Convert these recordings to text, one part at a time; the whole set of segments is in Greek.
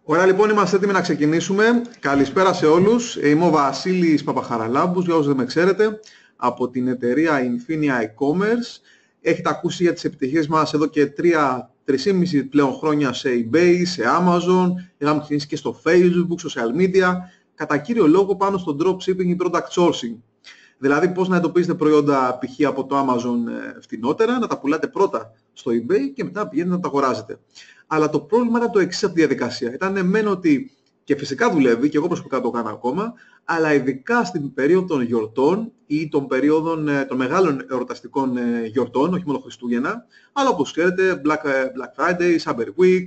Ωραία, λοιπόν, είμαστε έτοιμοι να ξεκινήσουμε. Καλησπέρα σε όλους. Είμαι ο Βασίλης Παπαχαραλάμπους, για όσους δεν με ξέρετε, από την εταιρεία Infinia E-Commerce. Έχετε ακούσει για τις επιτυχίες μας εδώ και 3,5 πλέον χρόνια σε eBay, σε Amazon. Είχαμε ξεκινήσει και στο Facebook, social media. Κατά κύριο λόγο πάνω στο dropshipping ή product sourcing. Δηλαδή πώς να εντοπίζετε προϊόντα π.χ. από το Amazon φτηνότερα, να τα πουλάτε πρώτα στο eBay και μετά πηγαίνετε να τα αγοράζετε. Αλλά το πρόβλημα ήταν το εξής από τη διαδικασία. Ήταν μεν ότι, και φυσικά δουλεύει, και εγώ προσωπικά το κάνω ακόμα, αλλά ειδικά στην περίοδο των γιορτών ή των περίοδων των μεγάλων εορταστικών γιορτών, όχι μόνο Χριστούγεννα, αλλά όπως ξέρετε, Black Friday, Cyber Week,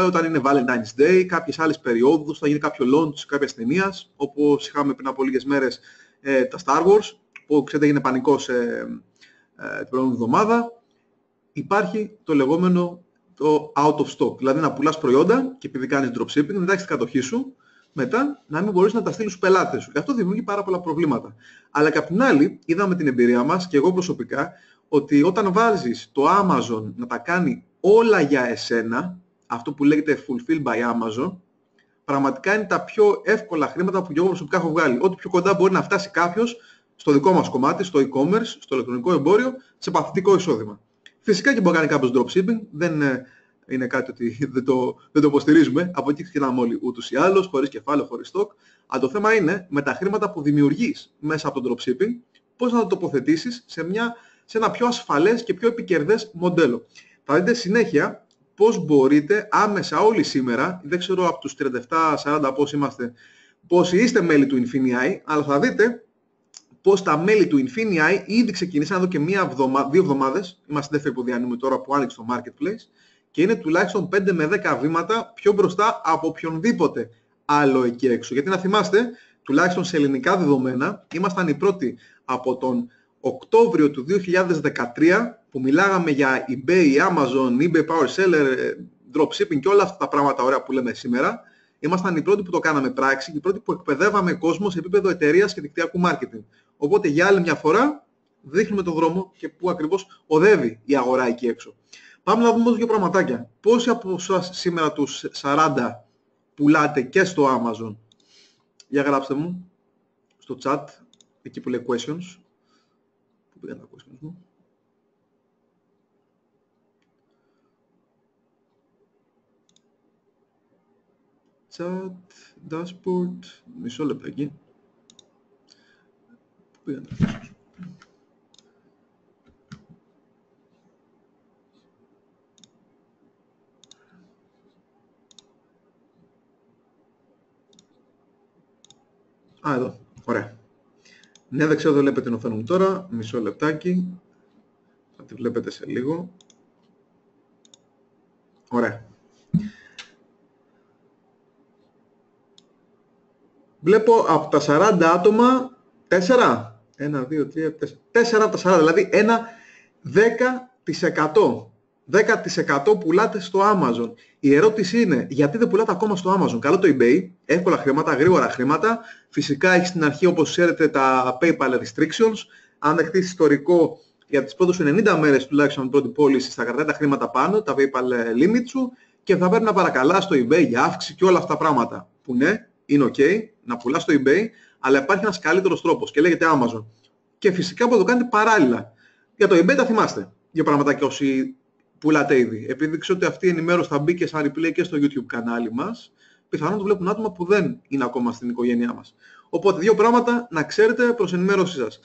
όταν είναι Valentine's Day, κάποιες άλλες περιόδους, θα γίνει κάποιο launch κάποιας ταινίας, όπως είχαμε πριν από λίγες μέρες τα Star Wars, που ξέρετε έγινε πανικός την προηγούμενη εβδομάδα. Υπάρχει το λεγόμενο το out of stock, δηλαδή να πουλάς προϊόντα και επειδή κάνεις dropshipping, να τα έχεις στην κατοχή σου, μετά να μην μπορείς να τα στείλεις στους πελάτες σου. Και αυτό δημιουργεί πάρα πολλά προβλήματα. Αλλά και απ' την άλλη, είδαμε την εμπειρία μας και εγώ προσωπικά, ότι όταν βάζεις το Amazon να τα κάνει όλα για εσένα, αυτό που λέγεται fulfilled by Amazon, πραγματικά είναι τα πιο εύκολα χρήματα που εγώ προσωπικά έχω βγάλει. Ό,τι πιο κοντά μπορεί να φτάσει κάποιος στο δικό μας κομμάτι, στο e-commerce, στο ηλεκτρονικό εμπόριο, σε παθητικό εισόδημα. Φυσικά και μπορεί να κάνει κάποιος dropshipping, δεν είναι κάτι ότι δεν το υποστηρίζουμε. Από εκεί ξεκινάμε όλοι ούτως ή άλλως, χωρίς κεφάλαιο, χωρίς stock. Αλλά το θέμα είναι με τα χρήματα που δημιουργείς μέσα από το dropshipping, πώς να το τοποθετήσεις σε ένα πιο ασφαλές και πιο επικερδές μοντέλο. Θα δείτε συνέχεια πώς μπορείτε άμεσα όλοι σήμερα, δεν ξέρω από τους 37-40 πώς είμαστε, πόσοι είστε μέλη του Infinia, αλλά θα δείτε πως τα μέλη του Infinia ήδη ξεκινήσαν εδώ και 2 εβδομάδες, είμαστε δεύτερη που διανύουμε τώρα που άνοιξε το marketplace, και είναι τουλάχιστον 5 με 10 βήματα πιο μπροστά από οποιονδήποτε άλλο εκεί έξω. Γιατί να θυμάστε, τουλάχιστον σε ελληνικά δεδομένα, ήμασταν οι πρώτοι από τον Οκτώβριο του 2013 που μιλάγαμε για eBay, Amazon, eBay Power Seller, dropshipping και όλα αυτά τα πράγματα ωραία που λέμε σήμερα. Ήμασταν οι πρώτοι που το κάναμε πράξη και οι πρώτοι που εκπαιδεύαμε κόσμο σε επίπεδο εταιρείας και δικτυακού marketing. Οπότε για άλλη μια φορά δείχνουμε τον δρόμο και πού ακριβώς οδεύει η αγορά εκεί έξω. Πάμε να δούμε δύο πραγματάκια. Πόσοι από εσάς σήμερα τους 40 πουλάτε και στο Amazon? Για γράψτε μου στο chat, εκεί που λέει questions. Πού πήγαν τα questions μου? Chat, dashboard, μισό λεπτό εκεί. Πού πήγαν τα questions? Α, εδώ. Ωραία. Ναι, δεν ξέρω, δεν βλέπετε την οθόνη μου τώρα. Μισό λεπτάκι. Θα τη βλέπετε σε λίγο. Ωραία. Βλέπω από τα 40 άτομα 4. 1, 2, 3, 4. 4 από τα 40, δηλαδή ένα 10%. 10% πουλάτε στο Amazon. Η ερώτηση είναι, γιατί δεν πουλάτε ακόμα στο Amazon? Καλό το eBay, εύκολα χρήματα, γρήγορα χρήματα. Φυσικά έχει στην αρχή, όπως ξέρετε, τα PayPal restrictions. Αν δεχτείς ιστορικό για τις πρώτες 90 μέρες τουλάχιστον την πρώτη πώληση, θα κρατάει τα χρήματα πάνω, τα PayPal limit σου, και θα πρέπει να παρακαλάς στο eBay για αύξηση και όλα αυτά τα πράγματα. Που ναι, είναι ok να πουλάς στο eBay, αλλά υπάρχει ένας καλύτερος τρόπος και λέγεται Amazon. Και φυσικά μπορείτε να το κάνετε παράλληλα. Για το eBay τα θυμάστε. Για πραγματάκια όσοι πουλάτε ήδη. Επειδή ξέρω ότι αυτή η ενημέρωση θα μπει και σαν replay και στο YouTube κανάλι μας, πιθανόν το βλέπουν άτομα που δεν είναι ακόμα στην οικογένειά μας. Οπότε δύο πράγματα να ξέρετε προς ενημέρωσή σας.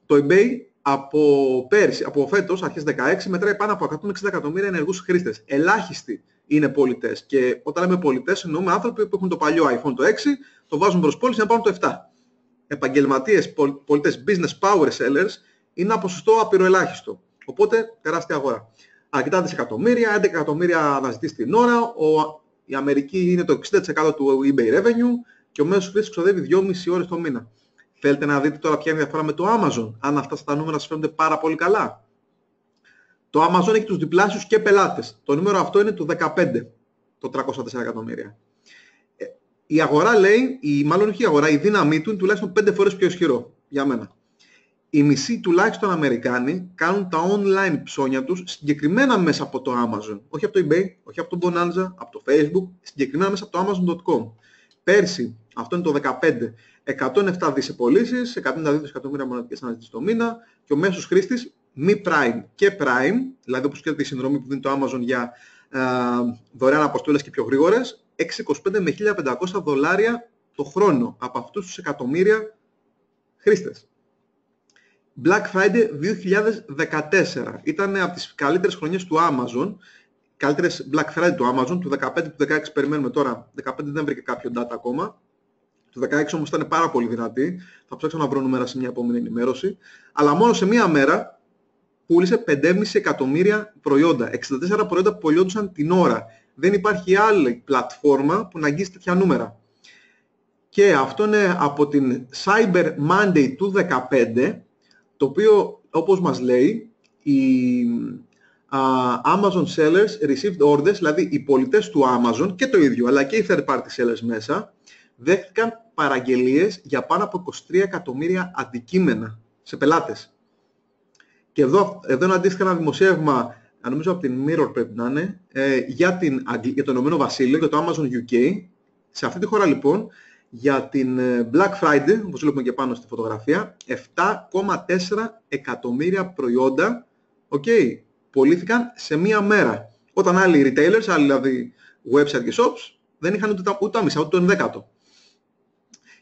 Το eBay από φέτος, αρχές 16, μετράει πάνω από 160 εκατομμύρια ενεργούς χρήστες. Ελάχιστοι είναι πολιτές. Και όταν λέμε πολιτές, εννοούμε άνθρωποι που έχουν το παλιό iPhone το 6, το βάζουν προς πώληση να πάρουν το 7. Επαγγελματίες, πολιτές, business power sellers, είναι ένα ποσοστό απειροελάχιστο. Οπότε τεράστια αγορά. Αρκετά δισεκατομμύρια, 11 εκατομμύρια αναζητήσεις την ώρα. Η Αμερική είναι το 60% του eBay revenue και ο μέσος χρήστης ξοδεύει 2,5 ώρες το μήνα. Θέλετε να δείτε τώρα ποια είναι η διαφορά με το Amazon, αν αυτά τα νούμερα σας φαίνονται πάρα πολύ καλά? Το Amazon έχει τους διπλάσιους και πελάτες. Το νούμερο αυτό είναι το 15, το 304 εκατομμύρια. Η αγορά λέει, μάλλον όχι η αγορά, η δύναμή του είναι τουλάχιστον 5 φορές πιο ισχυρό για μένα. οι μισοί τουλάχιστον Αμερικάνοι κάνουν τα online ψώνια τους συγκεκριμένα μέσα από το Amazon. Όχι από το eBay, όχι από το Bonanza, από το Facebook, συγκεκριμένα μέσα από το Amazon.com. Πέρσι, αυτό είναι το 2015, 107 δις πωλήσεις, 192 εκατομμύρια μοναδικές αναζητήσεις το μήνα και ο μέσος χρήστης μη Prime και Prime, δηλαδή όπως και τη συνδρομή που δίνει το Amazon για δωρεάν αποστολές και πιο γρήγορες, 625 με 1.500 δολάρια το χρόνο από αυτούς τους εκατομμύρια χρήστες. Black Friday 2014 ήταν από τις καλύτερες χρονιές του Amazon, καλύτερες Black Friday του Amazon, του 15 του 16 περιμένουμε τώρα, 15 δεν βρήκε κάποιο data ακόμα, του 16 όμως ήταν πάρα πολύ δυνατή, θα ψάξω να βρω νούμερα σε μια επόμενη ενημέρωση, αλλά μόνο σε μία μέρα πούλησε 5,5 εκατομμύρια προϊόντα, 64 προϊόντα που πωλιόντουσαν την ώρα. Δεν υπάρχει άλλη πλατφόρμα που να αγγίσει τέτοια νούμερα. Και αυτό είναι από την Cyber Monday του 2015, το οποίο, όπως μας λέει, οι Amazon sellers received orders, δηλαδή οι πολιτές του Amazon και το ίδιο, αλλά και οι third party sellers μέσα, δέχτηκαν παραγγελίες για πάνω από 23 εκατομμύρια αντικείμενα σε πελάτες. Και εδώ είναι αντίστοιχα ένα δημοσίευμα, νομίζω από την Mirror πρέπει να είναι, για το Ηνωμένο Βασίλειο, για το Amazon UK. Σε αυτή τη χώρα λοιπόν, για την Black Friday, όπως βλέπουμε και πάνω στη φωτογραφία, 7,4 εκατομμύρια προϊόντα, πωλήθηκαν σε μία μέρα. Όταν άλλοι retailers, άλλοι δηλαδή website και shops, δεν είχαν ούτε τα μισά, ούτε το ενδέκατο.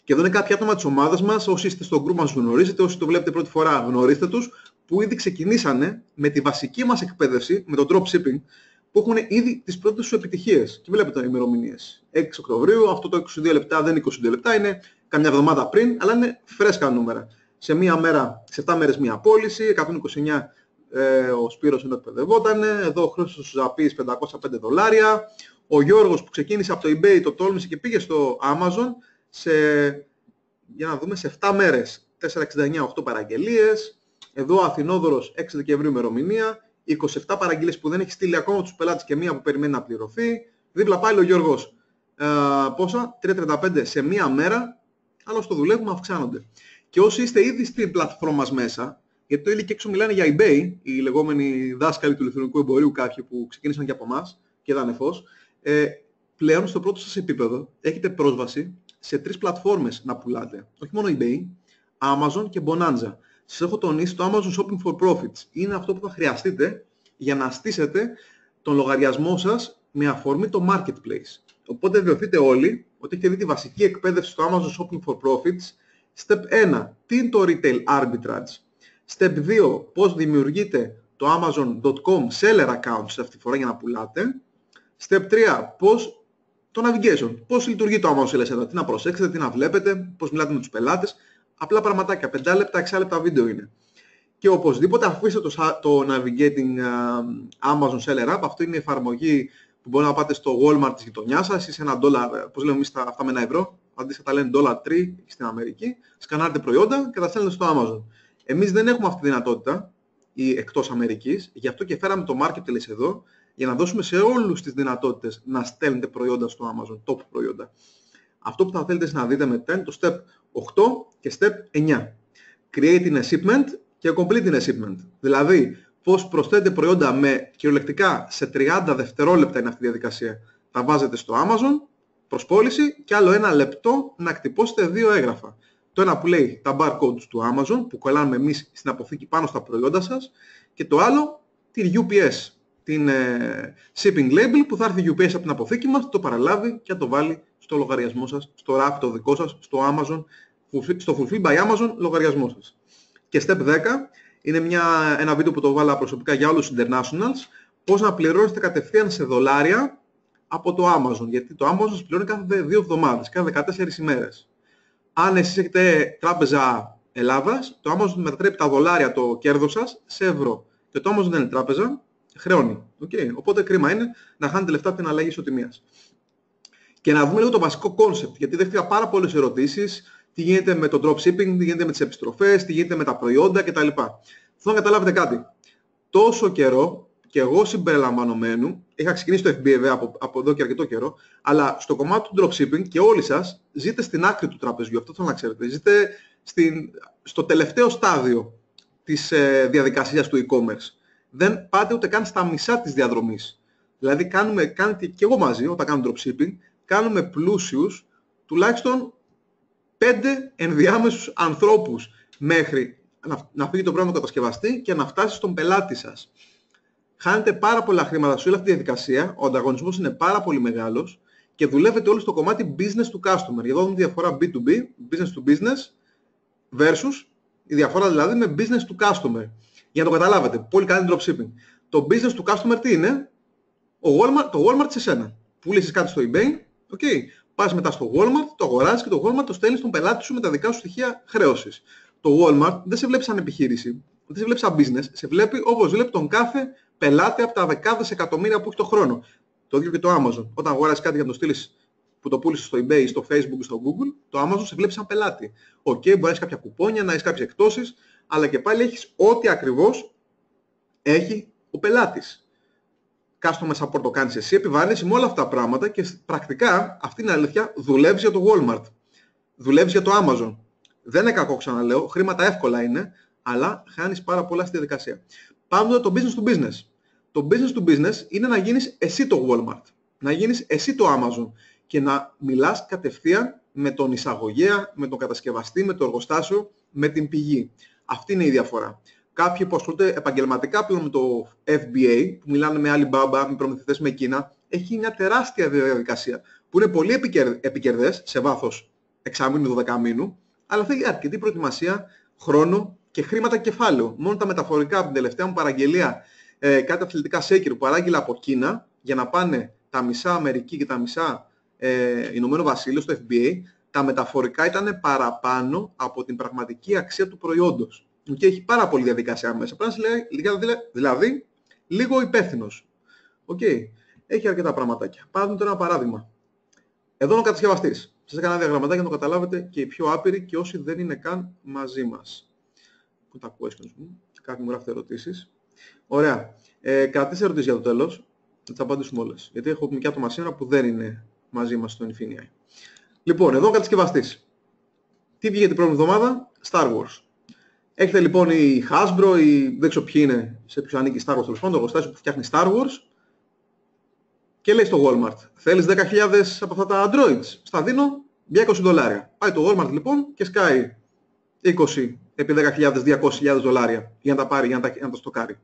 Και εδώ είναι κάποια άτομα της ομάδας μας, όσοι είστε στο group μας γνωρίζετε, όσοι το βλέπετε πρώτη φορά γνωρίστε τους, που ήδη ξεκινήσανε με τη βασική μας εκπαίδευση, με το dropshipping, που έχουν ήδη τις πρώτες τους επιτυχίες. Και βλέπετε οι ημερομηνίες. 6 Οκτωβρίου, αυτό το 22 λεπτά δεν είναι 22 λεπτά, είναι καμιά εβδομάδα πριν, αλλά είναι φρέσκα νούμερα. Σε μία μέρα, σε 7 μέρες μία πώληση, 129 ο Σπύρος ενώ εκπαιδευόταν, εδώ ο Χρήστος Ζαπής 505 δολάρια, ο Γιώργος που ξεκίνησε από το eBay, το τόλμησε και πήγε στο Amazon, για να δούμε, σε 7 μέρες, 469, 8 παραγγελίες, εδώ ο Αθηνόδωρος 6 Δεκεμβρίου ημερομηνία, 27 παραγγελίες που δεν έχει στείλει ακόμα τους πελάτες και μία που περιμένει να πληρωθεί, δίπλα πάλι ο Γιώργος, πόσα, 3,35 σε μία μέρα, αλλά όσο το δουλεύουμε αυξάνονται. Και όσοι είστε ήδη στην πλατφόρμα μας μέσα, γιατί το ήλιο και έξω μιλάνε για eBay, οι λεγόμενοι δάσκαλοι του ηλεκτρονικού εμπορίου, κάποιοι που ξεκίνησαν και από εμάς και είδανε φως, πλέον στο πρώτο σας επίπεδο έχετε πρόσβαση σε 3 πλατφόρμες να πουλάτε. Όχι μόνο eBay, Amazon και Bonanza. Σας έχω τονίσει το Amazon Shopping for Profits. Είναι αυτό που θα χρειαστείτε για να στήσετε τον λογαριασμό σας με αφορμή το Marketplace. Οπότε βεβαιωθείτε όλοι ότι έχετε δει τη βασική εκπαίδευση στο Amazon Shopping for Profits. Step 1. Τι είναι το Retail Arbitrage. Step 2. Πώς δημιουργείτε το Amazon.com Seller Account σε αυτή τη φορά για να πουλάτε. Step 3. Πώς το Navigation. Πώς λειτουργεί το Amazon Seller, τι να προσέξετε, τι να βλέπετε, πώς μιλάτε με τους πελάτες. Απλά πραγματάκια, 5 λεπτά, 6 λεπτά βίντεο είναι. Και οπωσδήποτε αφήστε το Navigating Amazon Seller App. Αυτό είναι η εφαρμογή που μπορεί να πάτε στο Walmart της γειτονιάς σας ή σε $1, πώς λέμε εμείς αυτά με $1, αντίστοιχα τα λένε $3 στην Αμερική, σκανάρετε προϊόντα και τα στέλνετε στο Amazon. Εμείς δεν έχουμε αυτή τη δυνατότητα εκτός Αμερικής, γι' αυτό και φέραμε το Marketplace εδώ, για να δώσουμε σε όλους τις δυνατότητες να στέλνετε προϊόντα στο Amazon, top προϊόντα. Αυτό που θα θέλετε να δείτε μετά είναι το Step 8 και Step 9. Create in a shipment και complete in a shipment. Δηλαδή, πώς προσθέτετε προϊόντα με κυριολεκτικά σε 30 δευτερόλεπτα είναι αυτή η διαδικασία. Τα βάζετε στο Amazon προς πώληση και άλλο 1 λεπτό να εκτυπώσετε 2 έγγραφα. Το ένα που λέει τα barcodes του Amazon που κολλάμε εμείς στην αποθήκη πάνω στα προϊόντα σας και το άλλο την UPS, την shipping label που θα έρθει η UPS από την αποθήκη μας, το παραλάβει και θα το βάλει στο λογαριασμό σας, στο RAP το δικό σας, στο Amazon, στο Fulfill by Amazon λογαριασμό σας. Και step 10 είναι ένα βίντεο που το βάλα προσωπικά για όλους τους internationals, πώς να πληρώνετε κατευθείαν σε δολάρια από το Amazon, γιατί το Amazon σας πληρώνει κάθε 2 εβδομάδες, κάθε 14 ημέρες. Αν εσείς έχετε τράπεζα Ελλάδας, το Amazon μετατρέπει τα δολάρια το κέρδος σας σε ευρώ. Και το Amazon δεν είναι τράπεζα, χρεώνει. Okay. Οπότε κρίμα είναι να χάνετε λεφτά από την αλλαγή ισοτιμίας. Και να δούμε λίγο το βασικό concept, γιατί δέχτηκα πάρα πολλές ερωτήσεις. Τι γίνεται με το dropshipping, τι γίνεται με τις επιστροφές, τι γίνεται με τα προϊόντα κτλ. Θέλω να καταλάβετε κάτι. Τόσο καιρό, και εγώ συμπεριλαμβανομένου, είχα ξεκινήσει το FBA βέβαια από εδώ και αρκετό καιρό, αλλά στο κομμάτι του dropshipping και όλοι σας ζείτε στην άκρη του τραπεζιού. Αυτό θέλω να ξέρετε. Ζείτε στο τελευταίο στάδιο της διαδικασίας του e-commerce. Δεν πάτε ούτε καν στα μισά της διαδρομής. Δηλαδή κάνετε και εγώ μαζί, όταν κάνουμε dropshipping, κάνουμε πλούσιους τουλάχιστον 5 ενδιάμεσους ανθρώπους μέχρι να φύγει το πράγμα του κατασκευαστή και να φτάσει στον πελάτη σας. Χάνετε πάρα πολλά χρήματα σε όλη αυτή τη διαδικασία, ο ανταγωνισμός είναι πάρα πολύ μεγάλος και δουλεύετε όλοι στο κομμάτι business to customer. Εδώ δούμε τη διαφορά B2B, business to business, versus η διαφορά δηλαδή με business to customer. Για να το καταλάβετε, πολύ κάνει dropshipping. Το business to customer τι είναι? Το Walmart σε σένα. Πούλησες κάτι στο eBay, okay. Πας μετά στο Walmart, το αγοράζεις και το Walmart το στέλνεις στον πελάτη σου με τα δικά σου στοιχεία χρέωσης. Το Walmart δεν σε βλέπει σαν επιχείρηση, δεν σε βλέπει σαν business, σε βλέπει όπως βλέπει τον κάθε πελάτη από τα δεκάδες εκατομμύρια που έχει το χρόνο. Το ίδιο και το Amazon. Όταν αγοράζεις κάτι για να το στείλεις που το πούλησες στο eBay, στο Facebook ή στο Google, το Amazon σε βλέπει σαν πελάτη. Μπορεί να έχεις κάποια κουπόνια, να έχεις κάποιες εκτόσεις, αλλά και πάλι έχεις ό,τι ακριβώς έχει ο πελάτης. Customer support το κάνεις εσύ, επιβάλλεσαι με όλα αυτά τα πράγματα και πρακτικά, αυτή είναι η αλήθεια, δουλεύεις για το Walmart. Δουλεύεις για το Amazon. Δεν είναι κακό, ξαναλέω, χρήματα εύκολα είναι, αλλά χάνεις πάρα πολλά στη διαδικασία. Πάμε το business to business. Το business to business είναι να γίνεις εσύ το Walmart, να γίνεις εσύ το Amazon και να μιλάς κατευθείαν με τον εισαγωγέα, με τον κατασκευαστή, με το εργοστάσιο, με την πηγή. Αυτή είναι η διαφορά. Κάποιοι που ασχολούνται επαγγελματικά πλέον με το FBA, που μιλάνε με Alibaba, με προμηθευτές με Κίνα, έχει μια τεράστια διαδικασία που είναι πολύ επικερδές σε βάθος εξαμήνου, 12 μήνου, αλλά θέλει αρκετή προετοιμασία, χρόνο και χρήματα κεφάλαιο. Μόνο τα μεταφορικά από την τελευταία μου παραγγελία, κάτι αθλητικά shaker που παράγγειλα από Κίνα, για να πάνε τα μισά Αμερική και τα μισά Ηνωμένο Βασίλειο στο FBA, τα μεταφορικά ήταν παραπάνω από την πραγματική αξία του προϊόντος. Και έχει πάρα πολλή διαδικασία μέσα. Πρέπει να σε δηλαδή λίγο υπεύθυνος. Okay. Έχει αρκετά πραγματάκια. Πάρουμε τώρα ένα παράδειγμα. Εδώ είναι ο κατασκευαστής. Σας έκανα διαγραμματάκια για να το καταλάβετε και οι πιο άπειροι και όσοι δεν είναι καν μαζί μας. Πού τα questions μου. Κάποιοι μου γράφετε ερωτήσεις. Ωραία. Κρατήστε ερωτήσεις για το τέλος. Θα τις απαντήσουμε όλες. Γιατί έχω και άτομα σήμερα που δεν είναι μαζί μας στο Infinii. Λοιπόν, εδώ ο κατασκευαστής. Τι βγήκε την προηγούμενη εβδομάδα? Star Wars. Έχετε λοιπόν η Hasbro ή δεν ξέρω ποιοι είναι, σε ποιους ανήκει Star Wars τέλος πάντων, το εργοστάσιο που φτιάχνει Star Wars και λέει στο Walmart, θέλεις 10.000 από αυτά τα Androids? Στα δίνω για $20. Πάει το Walmart λοιπόν και σκάει 20 επί 10.000, $200.000 για να τα πάρει, για να τα στοκάρει.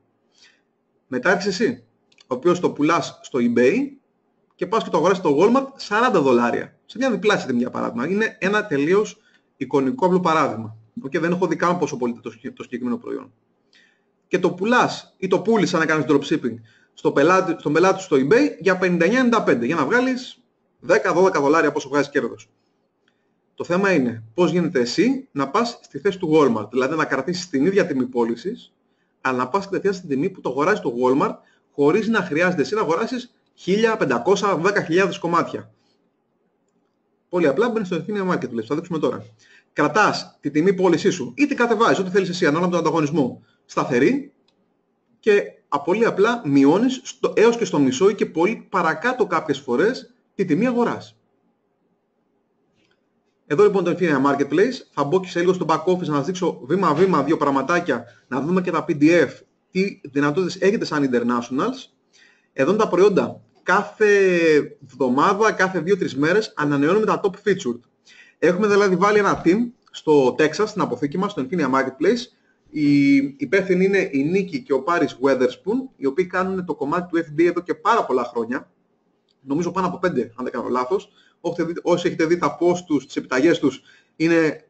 Μετά έρχεσαι εσύ, ο οποίος το πουλάς στο eBay και πας και το αγοράσεις στο Walmart $40. Σε μια διπλάσια τιμή για παράδειγμα. Είναι ένα τελείως εικονικό απλό παράδειγμα. Okay, δεν έχω δει καν πόσο πωλείται το συγκεκριμένο προϊόν. Και το πουλάς ή το πούλησες να κάνεις dropshipping στον πελάτη στο eBay για $59.95 για να βγάλεις $10-12 πόσο βγάζεις κέρδος. Το θέμα είναι πώς γίνεται εσύ να πας στη θέση του Walmart, δηλαδή να κρατήσεις την ίδια τιμή πώλησης, αλλά να πας κατευθείαν στην τιμή που το αγοράζεις στο Walmart χωρίς να χρειάζεται εσύ να αγοράσεις 1.500-10.000 κομμάτια. Πολύ απλά μπαίνεις στο Infinii Marketplace, θα δείξουμε τώρα. Κρατάς τη τιμή πώλησή σου ή την κατεβάζεις, ό,τι θέλεις εσύ, ανάλογα με τον ανταγωνισμό, σταθερή και πολύ απλά μειώνεις έως και στο μισό ή και πολύ παρακάτω κάποιες φορές τη τιμή αγοράς. Εδώ λοιπόν το Infinii Marketplace, θα μπω και σε λίγο στο back office να σας δείξω βήμα-βήμα δύο πραγματάκια, να δούμε και τα PDF, τι δυνατότητες έχετε σαν internationals. Εδώ είναι τα προϊόντα. Κάθε εβδομάδα, κάθε 2-3 μέρες ανανεώνουμε τα top featured. Έχουμε δηλαδή βάλει ένα team στο Texas, στην αποθήκη μας, στο Infinii Marketplace. Οι υπεύθυνοι είναι η Νίκη και ο Πάρης Weatherspoon, οι οποίοι κάνουν το κομμάτι του FBA εδώ και πάρα πολλά χρόνια. Νομίζω πάνω από 5, αν δεν κάνω λάθος. Όσοι έχετε δει τα post τους, τις επιταγές τους, είναι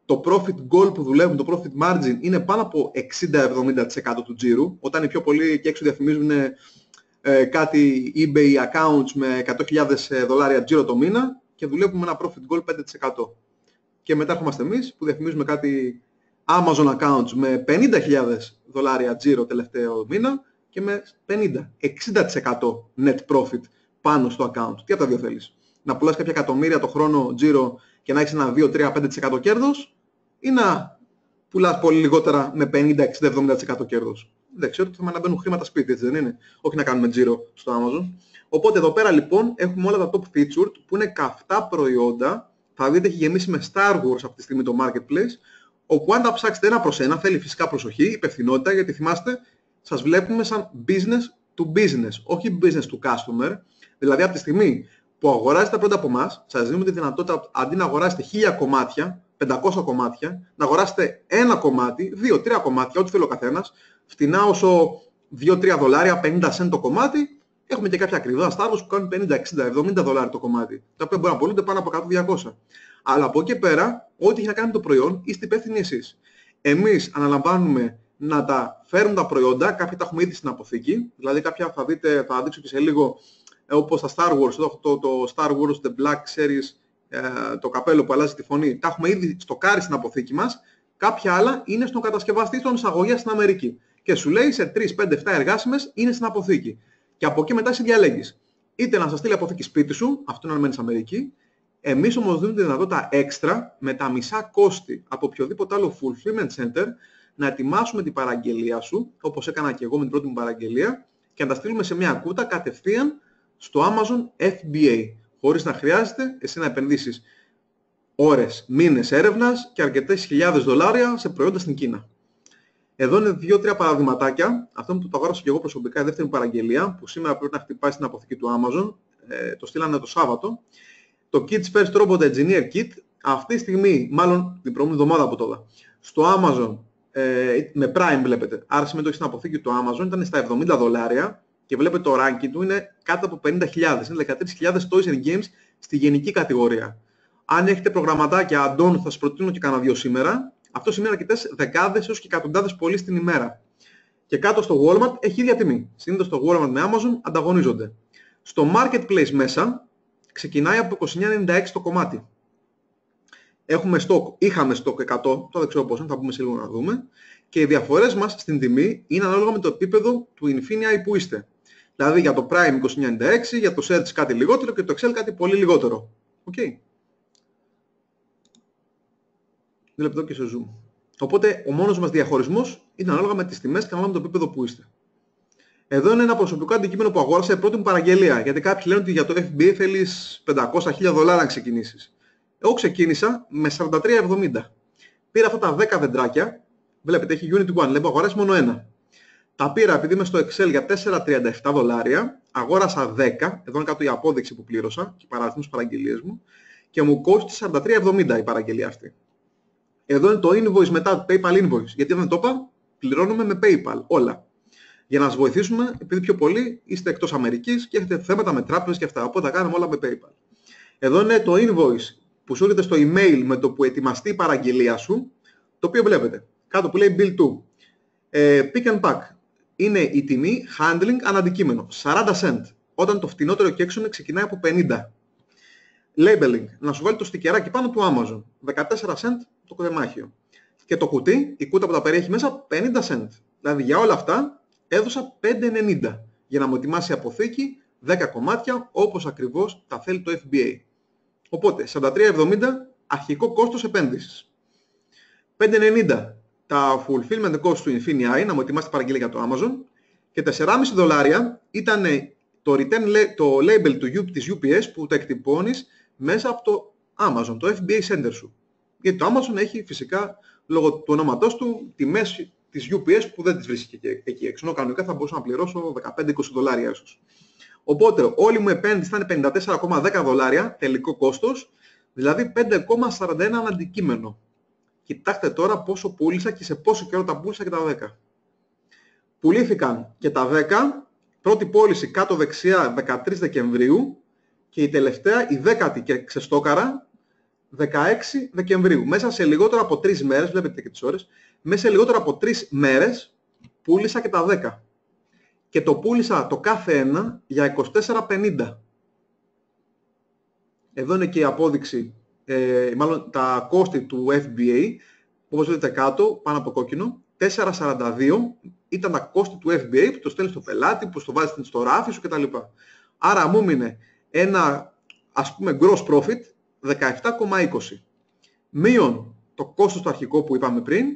το profit goal που δουλεύουν, το profit margin, είναι πάνω από 60-70% του τζίρου. Όταν οι πιο πολλοί και έξω διαφημίζουν κάτι eBay accounts με $100.000 τζίρο το μήνα και δουλεύουμε ένα profit goal 5%. Και μετά έρχομαστε εμείς που διαφημίζουμε κάτι Amazon accounts με $50.000 τζίρο τελευταίο μήνα και με 60% net profit πάνω στο account. Τι από τα δύο θέλεις? Να πουλάς κάποια εκατομμύρια το χρόνο τζίρο και να έχεις ένα 2-3-5% κέρδος ή να πουλάς πολύ λιγότερα με 50-60-70% κέρδος? Δεν ξέρω, το θέμα είναι να μπαίνουν χρήματα σπίτι, έτσι δεν είναι? Όχι να κάνουμε τζίρο στο Amazon. Οπότε εδώ πέρα λοιπόν έχουμε όλα τα top featured που είναι καυτά προϊόντα. Θα δείτε έχει γεμίσει με Star Wars αυτή τη στιγμή το marketplace, όπου αν τα ψάξετε ένα προς ένα, θέλει φυσικά προσοχή, υπευθυνότητα, γιατί θυμάστε, σας βλέπουμε σαν business to business, όχι business to customer. Δηλαδή, από τη στιγμή που αγοράζετε πρώτα από εμάς, σας δίνουμε τη δυνατότητα, αντί να αγοράσετε 1000 κομμάτια, 500 κομμάτια, να αγοράσετε ένα κομμάτι, 2-3 κομμάτια, ό,τι θέλει ο καθένας, φτηνά όσο 2-3 δολάρια, 50 cent το κομμάτι. Έχουμε και κάποια ακριβά Star Wars που κάνουν 50, 60, 70 δολάρια το κομμάτι, τα οποία μπορεί να πωλούνται πάνω από 100-200. Αλλά από εκεί πέρα, ό,τι έχει να κάνει με το προϊόν, είστε υπεύθυνοι εσείς. Εμείς αναλαμβάνουμε να τα φέρουν τα προϊόντα, κάποια τα έχουμε ήδη στην αποθήκη, δηλαδή κάποια θα δείτε, θα δείξω και σε λίγο, όπως τα Star Wars, το Star Wars The Black Series, το καπέλο που αλλάζει τη φωνή, τα έχουμε ήδη στοκάρει στην αποθήκη μας. Κάποια άλλα είναι στον κατασκευαστή στον εισαγωγέα στην Αμερική. Και σου λέει σε 3, 5, 7 εργάσιμες είναι στην αποθήκη. Και από εκεί μετά εσύ διαλέγεις. Είτε να σας στείλει αποθήκη σπίτι σου, αυτό να μένει στην Αμερική. Εμείς όμως δίνουμε τη δυνατότητα έξτρα με τα μισά κόστη από οποιοδήποτε άλλο fulfillment center να ετοιμάσουμε την παραγγελία σου, όπως έκανα και εγώ με την πρώτη μου παραγγελία, και να τα στείλουμε σε μια κούτα κατευθείαν στο Amazon FBA, χωρίς να χρειάζεται εσύ να επενδύσεις ώρες, μήνες έρευνας και αρκετές χιλιάδες δολάρια σε προϊόντα στην Κίνα. Εδώ είναι 2-3 παραδειγματάκια. Αυτό που το αγόρασα και εγώ προσωπικά, η δεύτερη μου παραγγελία, που σήμερα πρέπει να χτυπάει στην αποθήκη του Amazon. Το στείλανε το Σάββατο. Το Kids First Robot Engineer Kit, αυτή τη στιγμή, μάλλον την προηγούμενη εβδομάδα από τώρα, στο Amazon με Prime βλέπετε. Άρα σημαίνει ότι έχει στην αποθήκη του Amazon, ήταν στα 70 δολάρια και βλέπετε το ranking του είναι κάτω από 50.000. Είναι 13.000 toys and games στη γενική κατηγορία. Αν έχετε προγραμματάκια add-on, θα σας προτείνω και κανένα 2 σήμερα. Αυτό σημαίνει αρκετές δεκάδες έως και εκατοντάδες πωλήσεις την ημέρα. Και κάτω στο Walmart έχει ίδια τιμή. Συνήθως το Walmart με Amazon ανταγωνίζονται. Στο Marketplace μέσα ξεκινάει από 29,96 το κομμάτι. Είχαμε stock 100, τώρα δεν ξέρω πόσο, θα πούμε σε λίγο να δούμε. Και οι διαφορές μας στην τιμή είναι ανάλογα με το επίπεδο του Infinii που είστε. Δηλαδή για το Prime 29,96, για το Search κάτι λιγότερο και το Excel κάτι πολύ λιγότερο. Okay. Λεπτό και σε zoom. Οπότε ο μόνος μας διαχωρισμός είναι ανάλογα με τις τιμές και ανάλογα με το επίπεδο που είστε. Εδώ είναι ένα προσωπικό αντικείμενο που αγόρασα πρώτη μου παραγγελία. Γιατί κάποιοι λένε ότι για το FBA θέλεις 500.000 δολάρια να ξεκινήσεις. Εγώ ξεκίνησα με 43,70. Πήρα αυτά τα 10 δεντράκια. Βλέπετε, έχει Unity One. Λέμε αγοράσει μόνο ένα. Τα πήρα επειδή είμαι στο Excel για 4,37 δολάρια. Αγόρασα 10. Εδώ είναι κάτω η απόδειξη που πλήρωσα και παραριθμούς παραγγελίες μου. Και μου κόστησε 43,70 η παραγγελία αυτή. Εδώ είναι το invoice μετά, PayPal invoice. Γιατί δεν το είπα, πληρώνουμε με PayPal όλα. Για να σας βοηθήσουμε, επειδή πιο πολλοί είστε εκτός Αμερικής και έχετε θέματα με τράπεζες και αυτά. Οπότε τα κάνουμε όλα με PayPal. Εδώ είναι το invoice που σου έρχεται στο email με το που ετοιμαστεί η παραγγελία σου, το οποίο βλέπετε. Κάτω που λέει Bill 2. Pick and Pack. Είναι η τιμή handling αναντικείμενο. 40 cent. Όταν το φτηνότερο και έξω ξεκινάει από 50. Labeling. Να σου βάλει το στικεράκι πάνω του Amazon. 14 cent το κοδεμάχιο. Και το κουτί, η κούτα που τα περιέχει μέσα, 50 cent. Δηλαδή για όλα αυτά έδωσα 5,90 για να μου ετοιμάσει αποθήκη 10 κομμάτια όπως ακριβώς τα θέλει το FBA. Οπότε 43,70 αρχικό κόστος επένδυσης. 5,90 τα fulfillment cost του Infinii, να μου ετοιμάσει την παραγγελία για το Amazon. Και 4,5 δολάρια ήταν το label της UPS που το εκτυπώνεις μέσα από το Amazon, το FBA Center σου. Γιατί το Amazon έχει φυσικά, λόγω του ονόματός του, τιμές της UPS που δεν τις βρίσκει εκεί έξω. Ενώ κανονικά θα μπορούσα να πληρώσω 15-20 δολάρια ίσως. Οπότε όλη μου επένδυση θα είναι 54,10 δολάρια τελικό κόστος, δηλαδή 5,41 αντικείμενο. Κοιτάξτε τώρα πόσο πούλησα και σε πόσο καιρό τα πούλησα και τα 10. Πουλήθηκαν και τα 10, πρώτη πώληση κάτω δεξιά 13 Δεκεμβρίου και η τελευταία, η 10η και ξεστόκαρα, 16 Δεκεμβρίου. Μέσα σε λιγότερο από 3 μέρες, βλέπετε και τις ώρες, μέσα σε λιγότερο από 3 μέρες πούλησα και τα 10. Και το πούλησα το κάθε ένα για 24,50. Εδώ είναι και η απόδειξη, μάλλον τα κόστη του FBA, όπως βλέπετε κάτω, πάνω από κόκκινο, 4,42 ήταν τα κόστη του FBA που το στέλνει στο πελάτη, που το βάζει στο ράφι σου κτλ. Άρα μου έμεινε ένα, ας πούμε, gross profit 17,20. Μείον το κόστος του αρχικό που είπαμε πριν,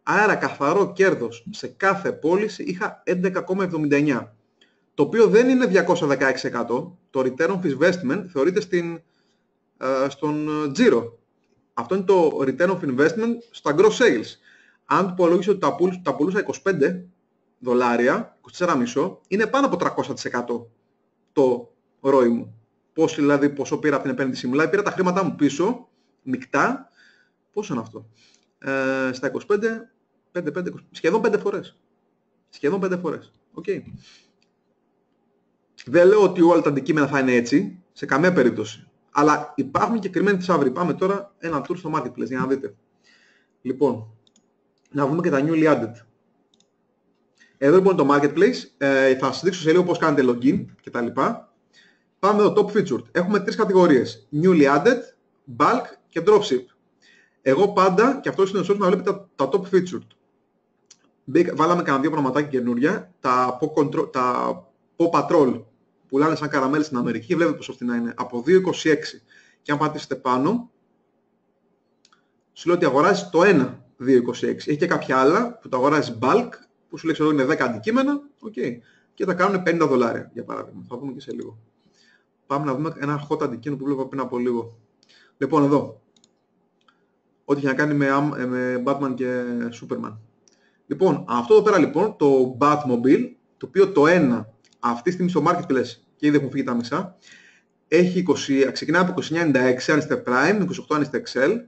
άρα καθαρό κέρδος σε κάθε πώληση είχα 11,79. Το οποίο δεν είναι 216%. Το return of investment θεωρείται στον τζίρο. Αυτό είναι το return of investment στα gross sales. Αν του υπολογίσω ότι τα πουλούσα $25, 24,5, είναι πάνω από 300% το ROI μου. Πόσο πήρα από την επένδυση μου. Δηλαδή πήρα τα χρήματά μου πίσω, μεικτά. Πόσο είναι αυτό? Στα 25, σχεδόν 5 φορές. Σχεδόν 5 φορές. Okay. Δεν λέω ότι όλα τα αντικείμενα θα είναι έτσι, σε καμία περίπτωση. Αλλά υπάρχουν και κρυμμένοι θησαύροι. Πάμε τώρα ένα tour στο marketplace για να δείτε. Λοιπόν, να δούμε και τα newly added. Εδώ λοιπόν το marketplace, θα σας δείξω σε λίγο πώς κάνετε login κτλ. Πάμε εδώ, top featured. Έχουμε τρεις κατηγορίες. Newly added, bulk και dropship. Εγώ πάντα, και αυτό είναι ο να βλέπετε τα top featured. Βάλαμε κανένα δύο πραγματάκια καινούρια. Τα Paw Patrol πουλάνε σαν καραμέλες στην Αμερική και βλέπετε πόσο φθηνά είναι. Από 2,26. Και αν πατήσετε πάνω, σου λέει ότι αγοράζεις το ένα 2,26. Έχει και κάποια άλλα που το αγοράζεις bulk, που σου λέει ότι είναι 10 αντικείμενα, okay, και τα κάνουν $50 για παράδειγμα. Θα δούμε και σε λίγο. Πάμε να δούμε ένα hot αντικείμενο που βλέπω πριν από λίγο. Λοιπόν, εδώ. Ό,τι έχει να κάνει με Batman και Superman. Λοιπόν, αυτό εδώ πέρα λοιπόν, το Batmobile, το οποίο το ένα αυτή τη στιγμή στο marketplace και ήδη έχουν φύγει τα μισά, ξεκινάει από 29,96 αν είστε Prime, 28 αν είστε Excel.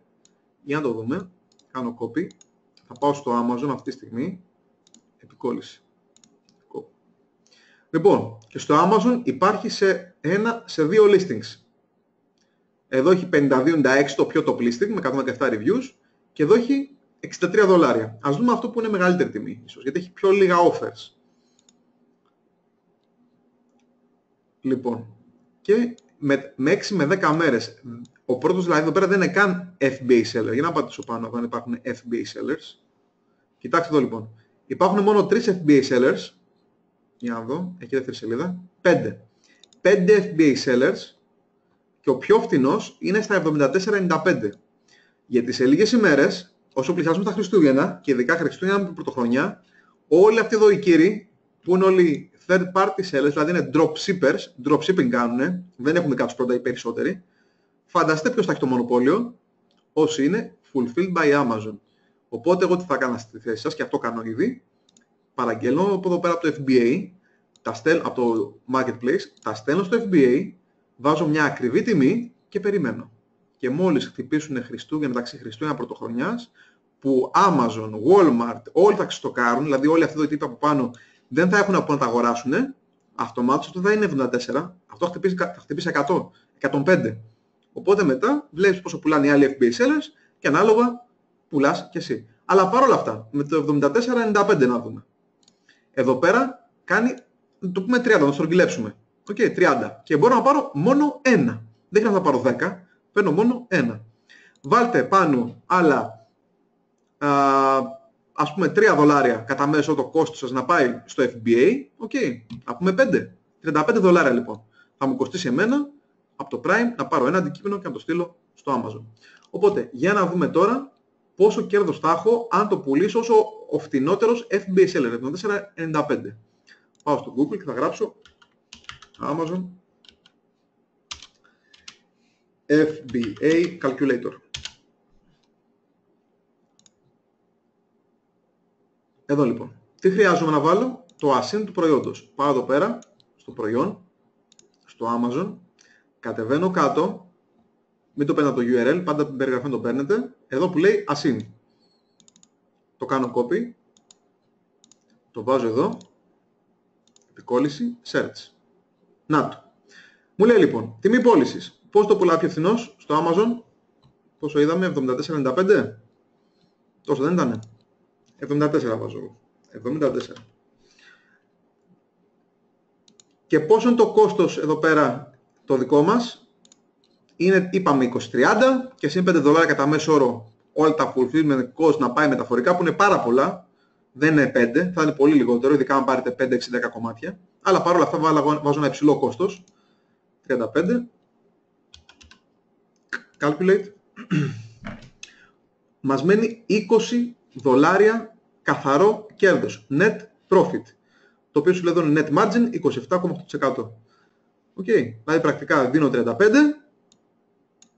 Για να το δούμε. Κάνω copy. Θα πάω στο Amazon αυτή τη στιγμή. Επικόλληση. Λοιπόν, και στο Amazon υπάρχει σε δύο listings. Εδώ έχει 52,96 το πιο top listing με 117 reviews και εδώ έχει $63. Ας δούμε αυτό που είναι μεγαλύτερη τιμή ίσως, γιατί έχει πιο λίγα offers. Λοιπόν, και με 6 με 10 μέρες, ο πρώτος δηλαδή εδώ πέρα δεν είναι καν FBA seller. Για να πατήσω πάνω αν υπάρχουν FBA sellers. Κοιτάξτε εδώ λοιπόν. Υπάρχουν μόνο 3 FBA sellers. Για να δω, έχει δεύτερη σελίδα. 5 FBA sellers και ο πιο φθηνός είναι στα 74,95. Γιατί σε λίγες ημέρες, όσο πλησιάζουμε τα Χριστούγεννα και ειδικά Χριστούγεννα με πρωτοχρονιά, όλοι αυτοί εδώ οι κύριοι που είναι όλοι third party sellers, δηλαδή είναι dropshipping κάνουν, δεν έχουν κάτω πρώτα οι περισσότεροι. Φανταστείτε ποιος θα έχει το μονοπόλιο, όσοι είναι fulfilled by Amazon. Οπότε εγώ τι θα κάνω στη θέση σας, και αυτό κάνω ήδη, παραγγέλνω από εδώ πέρα από το FBA, από το marketplace, τα στέλνω στο FBA, βάζω μια ακριβή τιμή και περιμένω. Και μόλις χτυπήσουν Χριστούγεννα, μεταξύ Χριστούγεννα πρωτοχρονιάς, που Amazon, Walmart, όλοι θα ξεστοκάρουν, δηλαδή όλοι αυτοί οι τύποι από πάνω δεν θα έχουν από να τα αγοράσουν, αυτομάτως αυτό θα είναι 74, αυτό θα χτυπήσει 100, 105. Οπότε μετά βλέπεις πόσο πουλάνε οι άλλοι FBA sellers και ανάλογα πουλάς και εσύ. Αλλά παρόλα αυτά, με το 74,95 να δούμε. Εδώ πέρα κάνει, το πούμε 30, να το στρογγυλέψουμε. Οκ, 30. Και μπορώ να πάρω μόνο ένα. Δεν χρειάζεται να πάρω 10, παίρνω μόνο ένα. Βάλτε πάνω άλλα, ας πούμε $3 κατά μέσο το κόστος σας να πάει στο FBA. Οκ, να πούμε 5. $35 λοιπόν. Θα μου κοστίσει εμένα από το Prime να πάρω ένα αντικείμενο και να το στείλω στο Amazon. Οπότε, για να δούμε τώρα πόσο κέρδος θα έχω αν το πουλήσω όσο ο φτηνότερος FBA seller, 74,95. Πάω στο Google και θα γράψω Amazon FBA Calculator. Εδώ λοιπόν. Τι χρειάζομαι να βάλω? Το ASIN του προϊόντος. Πάω εδώ πέρα, στο προϊόν, στο Amazon, κατεβαίνω κάτω, μην το παίρνετε το URL, πάντα την περιγραφή το παίρνετε, εδώ που λέει ASIN. Το κάνω copy, το βάζω εδώ, επικόλληση, search. Να το. Μου λέει λοιπόν, τιμή πώλησης. Πώς το πουλάω πιο φθηνός στο Amazon? Πόσο είδαμε, 74,95. Τόσο δεν ήτανε? 74 βάζω εγώ. 74. Και πόσο είναι το κόστος εδώ πέρα το δικό μας? Είναι, είπαμε, 20-30 και συν $5 κατά μέσο όρο όλα τα fulfillment cost να πάει μεταφορικά, που είναι πάρα πολλά. Δεν είναι 5, θα είναι πολύ λιγότερο, ειδικά αν πάρετε 5, 6, 10 κομμάτια. Αλλά παρόλα αυτά βάζω ένα υψηλό κόστος. 35. Calculate. Μας μένει $20 καθαρό κέρδος. Net profit. Το οποίο σου λέει εδώ είναι net margin 27,8%. Οκ. Δηλαδή πρακτικά δίνω 35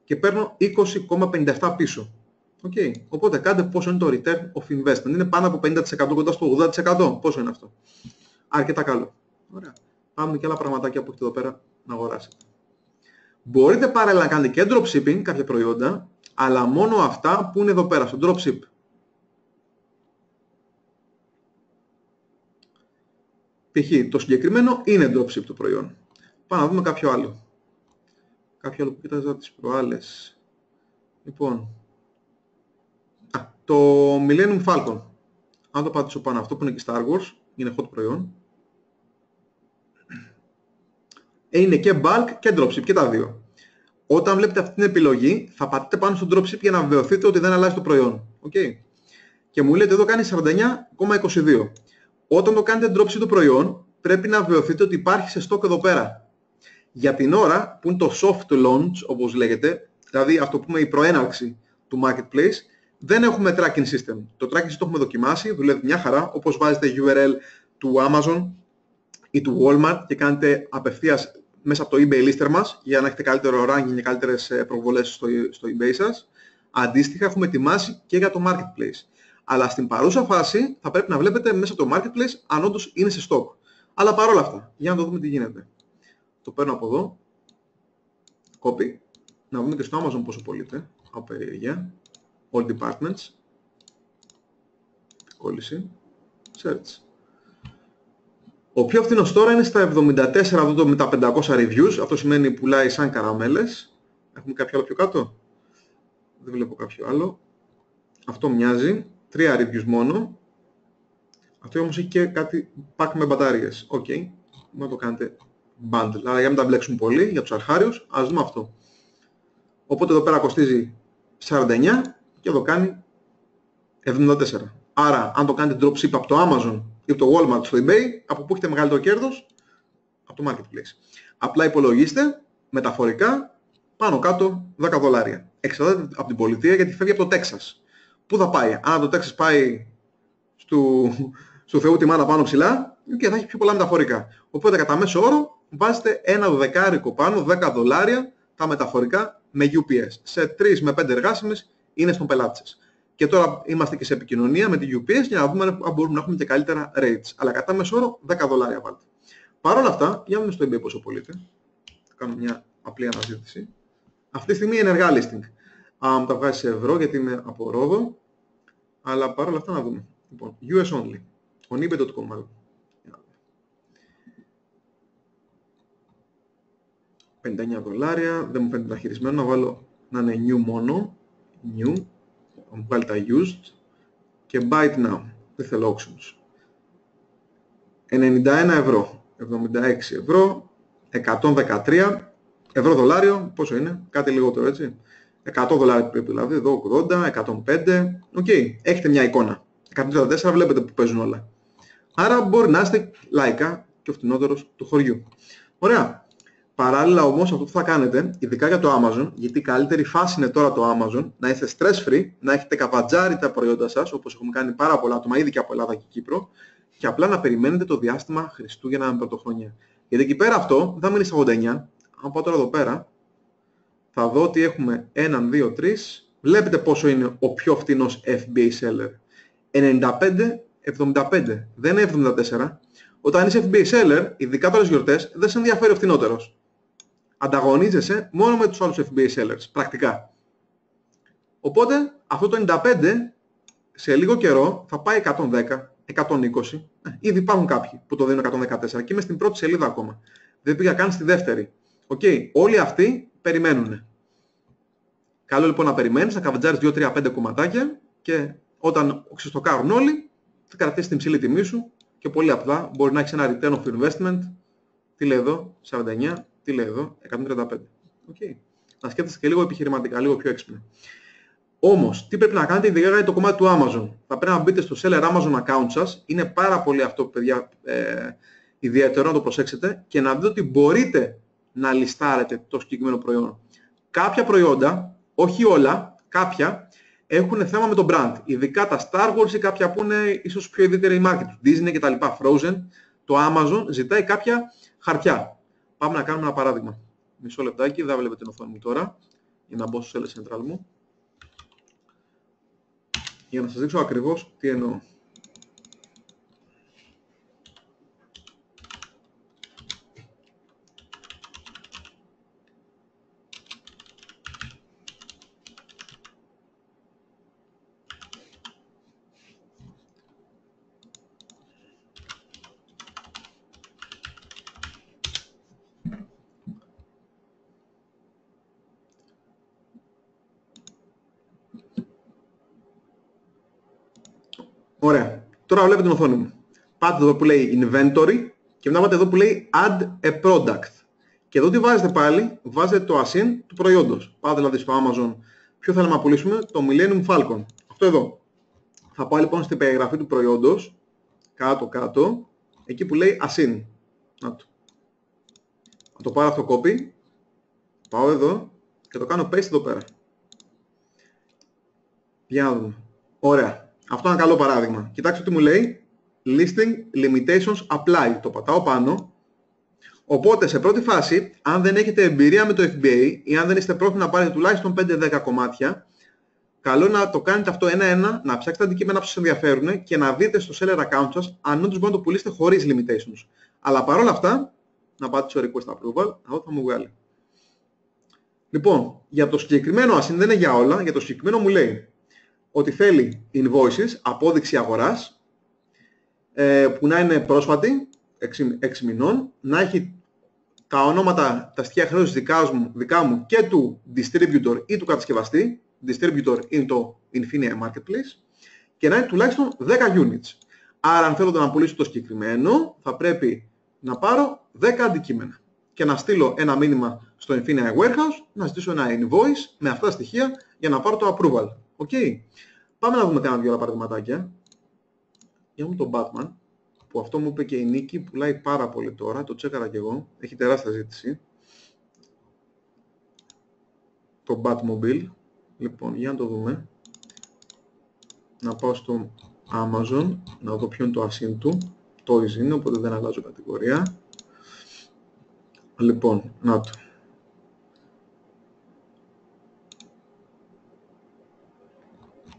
και παίρνω 20,57 πίσω. Okay. Οπότε κάντε πόσο είναι το return of investment. Είναι πάνω από 50%, κοντά στο 80%. Πόσο είναι αυτό? Αρκετά καλό. Ωραία. Πάμε και άλλα πραγματάκια που έχετε εδώ πέρα να αγοράσετε. Μπορείτε παράλληλα να κάνετε και dropshipping κάποια προϊόντα, αλλά μόνο αυτά που είναι εδώ πέρα, στο dropship. Π.χ. το συγκεκριμένο είναι dropship το προϊόν. Πάμε να δούμε κάποιο άλλο. Κάποιο άλλο που κοίταζα τις προάλλες. Λοιπόν, το Millennium Falcon. Αν το πατήσω πάνω, αυτό που είναι και Star Wars, είναι hot προϊόν. Είναι και bulk και dropship και τα δύο. Όταν βλέπετε αυτή την επιλογή, θα πατήσετε πάνω στο dropship για να βεβαιωθείτε ότι δεν αλλάζει το προϊόν. Okay. Και μου λέτε εδώ κάνει 49,22. Όταν το κάνετε dropship το προϊόν, πρέπει να βεβαιωθείτε ότι υπάρχει σε stock εδώ πέρα. Για την ώρα, που είναι το soft launch, όπως λέγεται, δηλαδή αυτό που είναι η προέναρξη του marketplace, δεν έχουμε tracking system. Το tracking system το έχουμε δοκιμάσει, δουλεύει μια χαρά, όπως βάζετε URL του Amazon ή του Walmart και κάνετε απευθείας μέσα από το eBay lister μας για να έχετε καλύτερο ranking και καλύτερες προβολές στο eBay σας. Αντίστοιχα έχουμε ετοιμάσει και για το marketplace. Αλλά στην παρούσα φάση θα πρέπει να βλέπετε μέσα από το marketplace αν όντως είναι σε stock. Αλλά παρόλα αυτά, για να το δούμε τι γίνεται. Το παίρνω από εδώ, copy, να δούμε και στο Amazon πόσο πωλείται, από περιέργεια, all departments, κόλληση, search. Ο πιο φθηνός τώρα είναι στα 74 εδώ με τα 500 reviews, αυτό σημαίνει πουλάει σαν καραμέλες. Έχουμε κάποιο άλλο πιο κάτω? Δεν βλέπω κάποιο άλλο. Αυτό μοιάζει, 3 reviews μόνο. Αυτό όμως έχει και κάτι pack με μπαταρίες. Οκ, να το κάνετε bundle. Αλλά για να μην τα μπλέξουμε πολύ, για τους αρχάριους, ας δούμε αυτό. Οπότε εδώ πέρα κοστίζει 49 και εδώ κάνει 74. Άρα, αν το κάνετε dropship από το Amazon ή από το Walmart στο eBay, από πού έχετε μεγαλύτερο κέρδος? Από το marketplace. Απλά υπολογίστε, μεταφορικά, πάνω κάτω $10. Εξαρτάται από την πολιτεία γιατί φεύγει από το Τέξας. Πού θα πάει? Αν το Τέξας πάει στο Θεού τη μάνα πάνω ψηλά και θα έχει πιο πολλά μεταφορικά. Οπότε κατά μέσο όρο βάζετε ένα δεκάρικο πάνω, $10 τα μεταφορικά με UPS. Σε 3 με 5 εργάσιμες είναι στον πελάτη σας. Και τώρα είμαστε και σε επικοινωνία με τη UPS για να δούμε αν μπορούμε να έχουμε και καλύτερα rates. Αλλά κατά μέσο όρο $10 βάλτε. Παρ' όλα αυτά, για να δούμε στο eBay πόσο πωλείται. Θα κάνω μια απλή αναζήτηση. Αυτή τη στιγμή είναι ενεργά listing. Τα βγάζει σε ευρώ γιατί είναι από Ρόδο. Αλλά παρ' όλα αυτά να δούμε. Λοιπόν, US only. On ebay.com μάλλον. $59. Δεν μου φαίνεται μεταχειρισμένο. Να βάλω να είναι new μόνο. New. Θα μου βγάλει τα used. Και buy it now. Δεν θέλω auctions. 91 ευρώ. 76 ευρώ. 113 ευρώ δολάριο. Πόσο είναι? Κάτι λιγότερο έτσι. $100 πρέπει δηλαδή. Εδώ 80, 105. Οκ. Έχετε μια εικόνα. 134 βλέπετε που παίζουν όλα. Άρα μπορεί να είστε λαϊκά και ο φτηνότερος του χωριού. Ωραία. Παράλληλα όμως αυτό που θα κάνετε, ειδικά για το Amazon, γιατί η καλύτερη φάση είναι τώρα το Amazon, να είστε stress free, να έχετε καβατζάρει τα προϊόντα σας, όπως έχουμε κάνει πάρα πολλά άτομα ήδη και από Ελλάδα και Κύπρο, και απλά να περιμένετε το διάστημα Χριστούγεννα με Πρωτοχρονιά. Γιατί εκεί πέρα αυτό θα μείνει στα 89. Αν πάω τώρα εδώ πέρα, θα δω ότι έχουμε 1, 2, 3. Βλέπετε πόσο είναι ο πιο φτηνός FBA seller. 95-75. Δεν είναι 74. Όταν είσαι FBA seller, ειδικά τώρα στις γιορτές, δεν σε ενδιαφέρει ο φτηνότερος. Ανταγωνίζεσαι μόνο με τους άλλους FBA sellers, πρακτικά. Οπότε, αυτό το 95 σε λίγο καιρό θα πάει 110, 120. Ήδη υπάρχουν κάποιοι που το δίνουν 114 και είμαι στην πρώτη σελίδα ακόμα. Δεν πήγα καν στη δεύτερη. Όλοι αυτοί περιμένουν. Καλό λοιπόν να περιμένεις, να καβατζάρεις 2, 3, 5 κομματάκια και όταν ξεστοκάρουν όλοι, θα κρατήσεις την ψηλή τιμή σου και πολύ απλά μπορεί να έχεις ένα return of investment. Τι λέει εδώ, 49, τι λέει εδώ, 135. Να σκέφτεσαι και λίγο επιχειρηματικά, λίγο πιο έξυπνα. Όμως, τι πρέπει να κάνετε ειδικά για το κομμάτι του Amazon? Θα πρέπει να μπείτε στο Seller Amazon account σας. Είναι πάρα πολύ αυτό, παιδιά, ιδιαίτερο να το προσέξετε και να δείτε ότι μπορείτε να λιστάρετε το συγκεκριμένο προϊόν. Κάποια προϊόντα, όχι όλα, κάποια, έχουν θέμα με το brand. Ειδικά τα Star Wars ή κάποια που είναι ίσως πιο ιδιαίτερη η market του, Disney και τα λοιπά, Frozen. Το Amazon ζητάει κάποια χαρτιά. Πάμε να κάνουμε ένα παράδειγμα. Μισό λεπτάκι, δεν βλέπετε την οθόνη μου τώρα. για να μπω στο Seller Central μου, για να σας δείξω ακριβώς τι εννοώ. Ωραία. Τώρα βλέπετε την οθόνη μου. Πάτε εδώ που λέει Inventory και μετά πάτε εδώ που λέει Add a Product. Και εδώ τι βάζετε πάλι, βάζετε το ASIN του προϊόντος. Πάτε δηλαδή στο Amazon, ποιο θέλουμε να πουλήσουμε, το Millennium Falcon. Αυτό εδώ. Θα πάω λοιπόν στην περιγραφή του προϊόντος, κάτω, εκεί που λέει ASIN. Να το. Θα το πάρω αυτό copy, πάω εδώ και το κάνω paste εδώ πέρα. Για να δούμε. Ωραία. Αυτό είναι ένα καλό παράδειγμα. Κοιτάξτε τι μου λέει. Listing Limitations Apply. Το πατάω πάνω. Οπότε σε πρώτη φάση, αν δεν έχετε εμπειρία με το FBA ή αν δεν είστε πρόθυμοι να πάρετε τουλάχιστον 5-10 κομμάτια, καλό να το κάνετε αυτό ένα-ένα, να ψάξετε αντικείμενα που σας ενδιαφέρουν και να δείτε στο seller account σας αν όντως μπορείτε να το πουλήσετε χωρίς limitations. Αλλά παρόλα αυτά, να πάτε στο request approval, αυτό θα μου βγάλει. Λοιπόν, για το συγκεκριμένο ASIN δεν είναι για όλα, για το συγκεκριμένο μου λέει ότι θέλει invoices, απόδειξη αγοράς, που να είναι πρόσφατη, 6 μηνών, να έχει τα ονόματα, τα στοιχεία χρέους δικά μου και του distributor ή του κατασκευαστή, distributor είναι το Infinia Marketplace, και να είναι τουλάχιστον 10 units. Άρα αν θέλω να πουλήσω το συγκεκριμένο, θα πρέπει να πάρω 10 αντικείμενα και να στείλω ένα μήνυμα στο Infinia Warehouse, να ζητήσω ένα invoice με αυτά τα στοιχεία για να πάρω το approval. Okay. Πάμε να δούμε κάνα δύο άλλα παραδειγματάκια. Για μου τον Batman, που αυτό μου είπε και η Νίκη, πουλάει πάρα πολύ τώρα, το τσέκαρα και εγώ, έχει τεράστια ζήτηση. Το Batmobile. Λοιπόν, για να το δούμε. Να πάω στο Amazon, να δω ποιο είναι το ASIN του. Toys είναι, οπότε δεν αλλάζω κατηγορία. Λοιπόν, να το.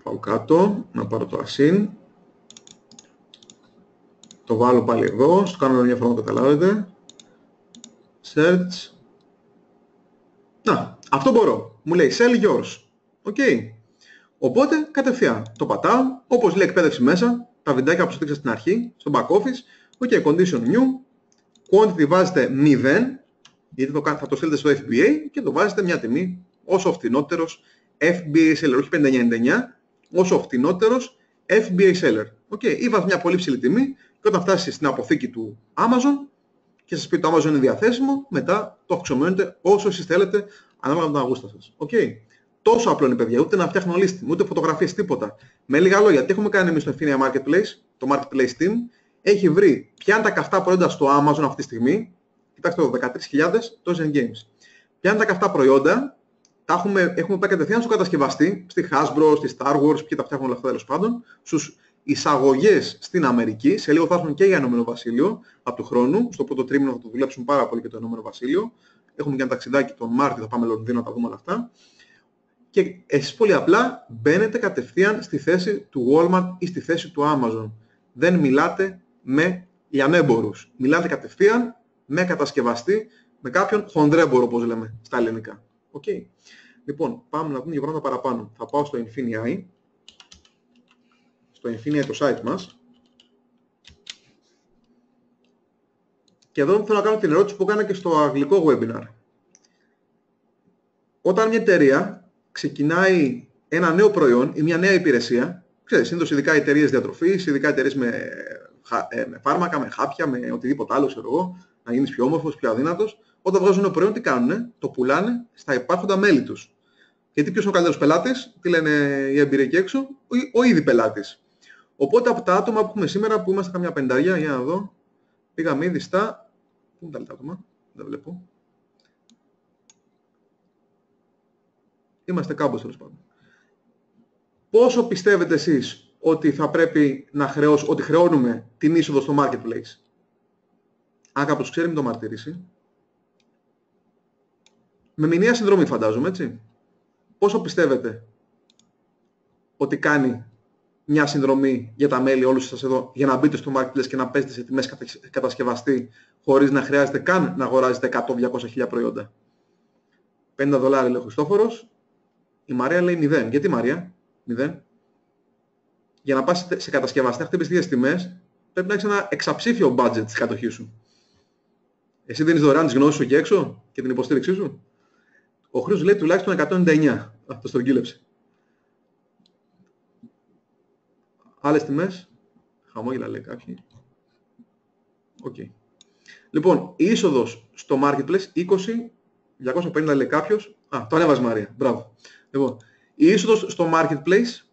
Πάω κάτω, να πάρω το ASIN. Το βάλω πάλι εδώ, στο κάνω μια φορά να το καταλάβετε. Search. Να, αυτό μπορώ. Μου λέει sell yours. Okay. Οπότε κατευθείαν το πατάω, όπως λέει εκπαίδευση μέσα, τα βιντεάκια που σας δείξα στην αρχή, στο back office. Ok, condition new. Quantity βάζετε 0, γιατί θα το στείλετε στο FBA και το βάζετε μια τιμή όσο φθηνότερος FBA seller, όχι 599, όσο φθηνότερος FBA seller. Okay. Ή βάζει μια πολύ ψηλή τιμή και όταν φτάσει στην αποθήκη του Amazon και σας πει το Amazon είναι διαθέσιμο, μετά το αυξομενείτε όσο εσείς θέλετε ανάλογα με τον αγούστα σας. Okay. Τόσο απλό είναι, παιδιά, ούτε να φτιάχνω λίστη, ούτε φωτογραφίες, τίποτα. Με λίγα λόγια, τι έχουμε κάνει εμείς στο Infinia Marketplace, το Marketplace Team, έχει βρει ποια είναι τα καυτά προϊόντα στο Amazon αυτή τη στιγμή. Κοιτάξτε εδώ, 13.000 Toys and Games. Ποια είναι τα καυτά προϊόντα, έχουμε πάει κατευθείαν στο κατασκευαστή, στη Hasbro, στη Star Wars, ποιοι τα φτιάχνουν όλα αυτά τέλος πάντων, στους εισαγωγές στην Αμερική. Σε λίγο θα έρθουν και για Ηνωμένο Βασίλειο από του χρόνου. Στο πρώτο τρίμηνο θα το δουλέψουν πάρα πολύ και το Ηνωμένο Βασίλειο. Έχουμε και ένα ταξιδάκι τον Μάρτιο, θα πάμε Λονδίνο να τα δούμε όλα αυτά. Και εσείς πολύ απλά μπαίνετε κατευθείαν στη θέση του Walmart ή στη θέση του Amazon. Δεν μιλάτε με λιανέμπορους. Μιλάτε κατευθείαν με κατασκευαστή, με κάποιον χονδρέμπορο, όπως λέμε στα ελληνικά. Okay. Λοιπόν, πάμε να δούμε δύο πράγματα παραπάνω. Θα πάω στο Infinia, το site μας. Και εδώ θέλω να κάνω την ερώτηση που έκανα και στο αγγλικό webinar. Όταν μια εταιρεία ξεκινάει ένα νέο προϊόν ή μια νέα υπηρεσία, ξέρεις, συνήθως ειδικά εταιρείες διατροφής, ειδικά εταιρείες με φάρμακα, με χάπια, με οτιδήποτε άλλο, ξέρω εγώ, να γίνεις πιο όμορφος, πιο αδύνατος, όταν βγάζουν ένα προϊόν, τι κάνουνε, το πουλάνε στα υπάρχοντα μέλη τους. Γιατί ποιος είναι ο καλύτερος πελάτης, τι λένε οι εμπειροί εκεί έξω, ο ήδη πελάτης. Οπότε από τα άτομα που έχουμε σήμερα, που είμαστε καμιά πενταριά, για να δω, πήγαμε ήδη στα. Πού είναι τα άλλα άτομα, δεν βλέπω. Είμαστε κάπως τέλος πάντων. Πόσο πιστεύετε εσείς ότι θα πρέπει να ότι χρεώνουμε την είσοδο στο marketplace? Αν κάποιος ξέρει, μην το μαρτυρήσει. Με μηνιαία συνδρομή φαντάζομαι, έτσι. πόσο πιστεύετε ότι κάνει μια συνδρομή για τα μέλη όλους σας εδώ για να μπείτε στο marketplace και να παίζετε σε τιμές κατασκευαστή χωρίς να χρειάζεται καν να αγοράζετε 100-200 προϊόντα? $50 λέει ο Χριστόφορος. Η Μαρία λέει 0. Γιατί Μαρία? 0. Για να πας σε κατασκευαστή να χτυπήσεις τις τιμές πρέπει να έχεις ένα εξαψήφιο budget της κατοχής σου. Εσύ δίνεις δωρεάν τις γνώσεις σου εκεί έξω και την υποστήριξή σου. Ο Χρήστος λέει τουλάχιστον 199. Το στρογγύλεψε. Άλλες τιμές. Χαμόγελα λέει κάποιοι. Okay. Λοιπόν, η είσοδος στο marketplace 20, 250 λέει κάποιος. Το ανέβασε Μαρία. Μπράβο. Λοιπόν, η είσοδος στο marketplace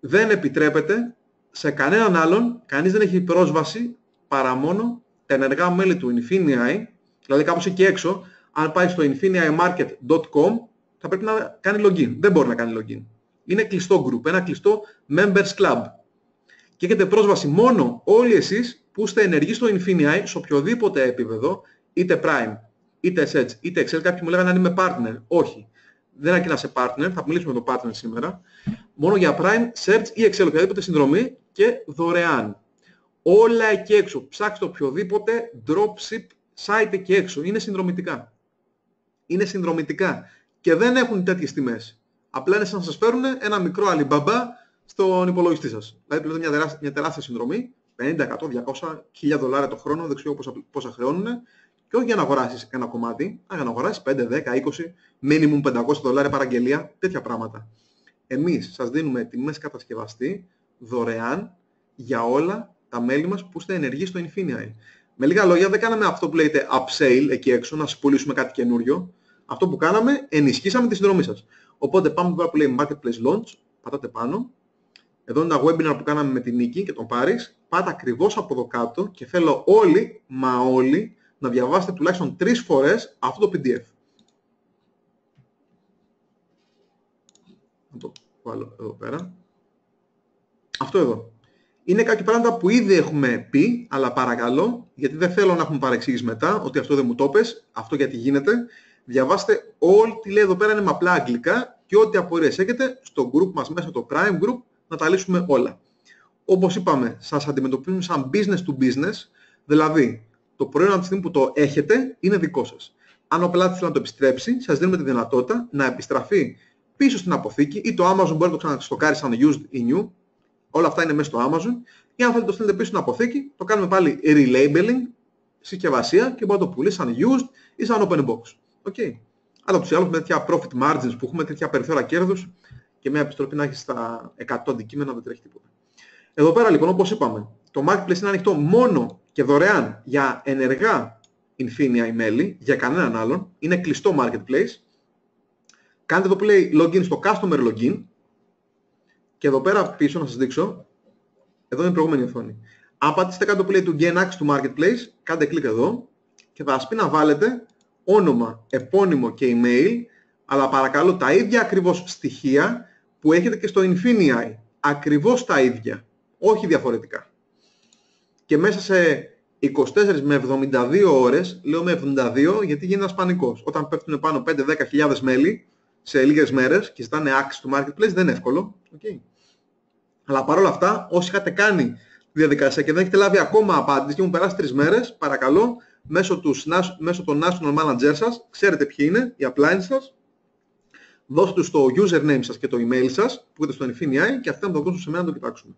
δεν επιτρέπεται σε κανέναν άλλον, κανείς δεν έχει πρόσβαση παρά μόνο τα ενεργά μέλη του Infinii, δηλαδή κάπως εκεί έξω, αν πάει στο infiniimarket.com θα πρέπει να κάνει login. Δεν μπορεί να κάνει login. Είναι κλειστό group, ένα κλειστό members club. Και έχετε πρόσβαση μόνο όλοι εσείς που είστε ενεργοί στο Infinii, σε οποιοδήποτε επίπεδο, είτε Prime, είτε Sedge, είτε Excel. Κάποιοι μου λέγανε αν είμαι partner. Όχι. Δεν αρκεί να είσαι partner, θα μιλήσουμε με το partner σήμερα. Μόνο για Prime, Search ή Excel, οποιαδήποτε συνδρομή και δωρεάν. Όλα εκεί έξω. Ψάξτε οποιοδήποτε dropship site εκεί έξω. Είναι συνδρομητικά. Είναι συνδρομητικά. Και δεν έχουν τέτοιες τιμές. Απλά είναι σαν να σας φέρουν ένα μικρό Alibaba στον υπολογιστή σας. Δηλαδή πλέον μια τεράστια συνδρομή, 50, 100, 200, $1,000 το χρόνο, δεν ξέρω πόσα χρεώνουν. Και όχι για να αγοράσεις ένα κομμάτι, αλλά για να αγοράσεις 5, 10, 20, minimum $500 παραγγελία, τέτοια πράγματα. Εμείς σας δίνουμε τιμές κατασκευαστή δωρεάν για όλα τα μέλη μας που είστε ενεργοί στο Infinii. Με λίγα λόγια, δεν κάναμε αυτό που λέγεται upsale εκεί έξω, να σας πουλήσουμε κάτι καινούριο. Αυτό που κάναμε, ενισχύσαμε τη συνδρομή σας. Οπότε πάμε τώρα που λέει Marketplace Launch, πατάτε πάνω. Εδώ είναι τα webinar που κάναμε με την Νίκη και τον Πάρης. Πάτε ακριβώς από εδώ κάτω και θέλω όλοι, μα όλοι, να διαβάσετε τουλάχιστον 3 φορές αυτό το PDF. Να το βάλω εδώ πέρα. Αυτό εδώ. Είναι κάποια πράγματα που ήδη έχουμε πει, αλλά παρακαλώ, γιατί δεν θέλω να έχουμε παρεξήγηση μετά, ότι αυτό δεν μου το πες, αυτό γιατί γίνεται. Διαβάστε ό,τι λέει εδώ πέρα, είναι με απλά αγγλικά και ό,τι απορίες έχετε στο group μας μέσα, το Prime Group, να τα λύσουμε όλα. Όπως είπαμε, σας αντιμετωπίζουμε σαν business to business, δηλαδή το προϊόν από τη στιγμή που το έχετε είναι δικό σας. Αν ο πελάτης θέλει να το επιστρέψει, σας δίνουμε τη δυνατότητα να επιστραφεί πίσω στην αποθήκη ή το Amazon μπορεί να το ξαναστοκάρει σαν used ή new. Όλα αυτά είναι μέσα στο Amazon. Ή αν θέλετε το στείλετε πίσω στην αποθήκη, το κάνουμε πάλι relabeling, συσκευασία και μπορεί να το πουλήσει σαν used ή σαν open box. Okay. Αλλά τους άλλους με τέτοια profit margins που έχουμε, τέτοια περιθώρια κέρδους και μια επιστροφή να έχει στα 100 αντικείμενα, δεν τρέχει τίποτα. Εδώ πέρα λοιπόν, όπως είπαμε, το marketplace είναι ανοιχτό μόνο και δωρεάν για ενεργά Infinii μέλη, για κανέναν άλλον. Είναι κλειστό marketplace. Κάντε εδώ που λέει login στο customer login και εδώ πέρα πίσω να σας δείξω, εδώ είναι η προηγούμενη οθόνη. Αν πατήσετε κάτω που λέει to gain access to marketplace, κάντε κλικ εδώ και θα σας πει να βάλετε όνομα, επώνυμο και email, αλλά παρακαλώ τα ίδια ακριβώς στοιχεία που έχετε και στο Infinii. Ακριβώς τα ίδια, όχι διαφορετικά. Και μέσα σε 24 με 72 ώρες, λέω με 72 γιατί γίνεται ένας πανικός. Όταν πέφτουν πάνω 5-10 χιλιάδες μέλη σε λίγες μέρες και ζητάνε access του marketplace, δεν είναι εύκολο. Okay. Αλλά παρόλα αυτά, όσοι είχατε κάνει τη διαδικασία και δεν έχετε λάβει ακόμα απάντηση και μου περάσει 3 μέρες, παρακαλώ, μέσω των national manager σας, ξέρετε ποιοι είναι, οι appliance σας, δώστε τους το username σας και το email σας, που έχετε στο Infinii και αυτά μου το δώσουν σε μένα να το κοιτάξουμε.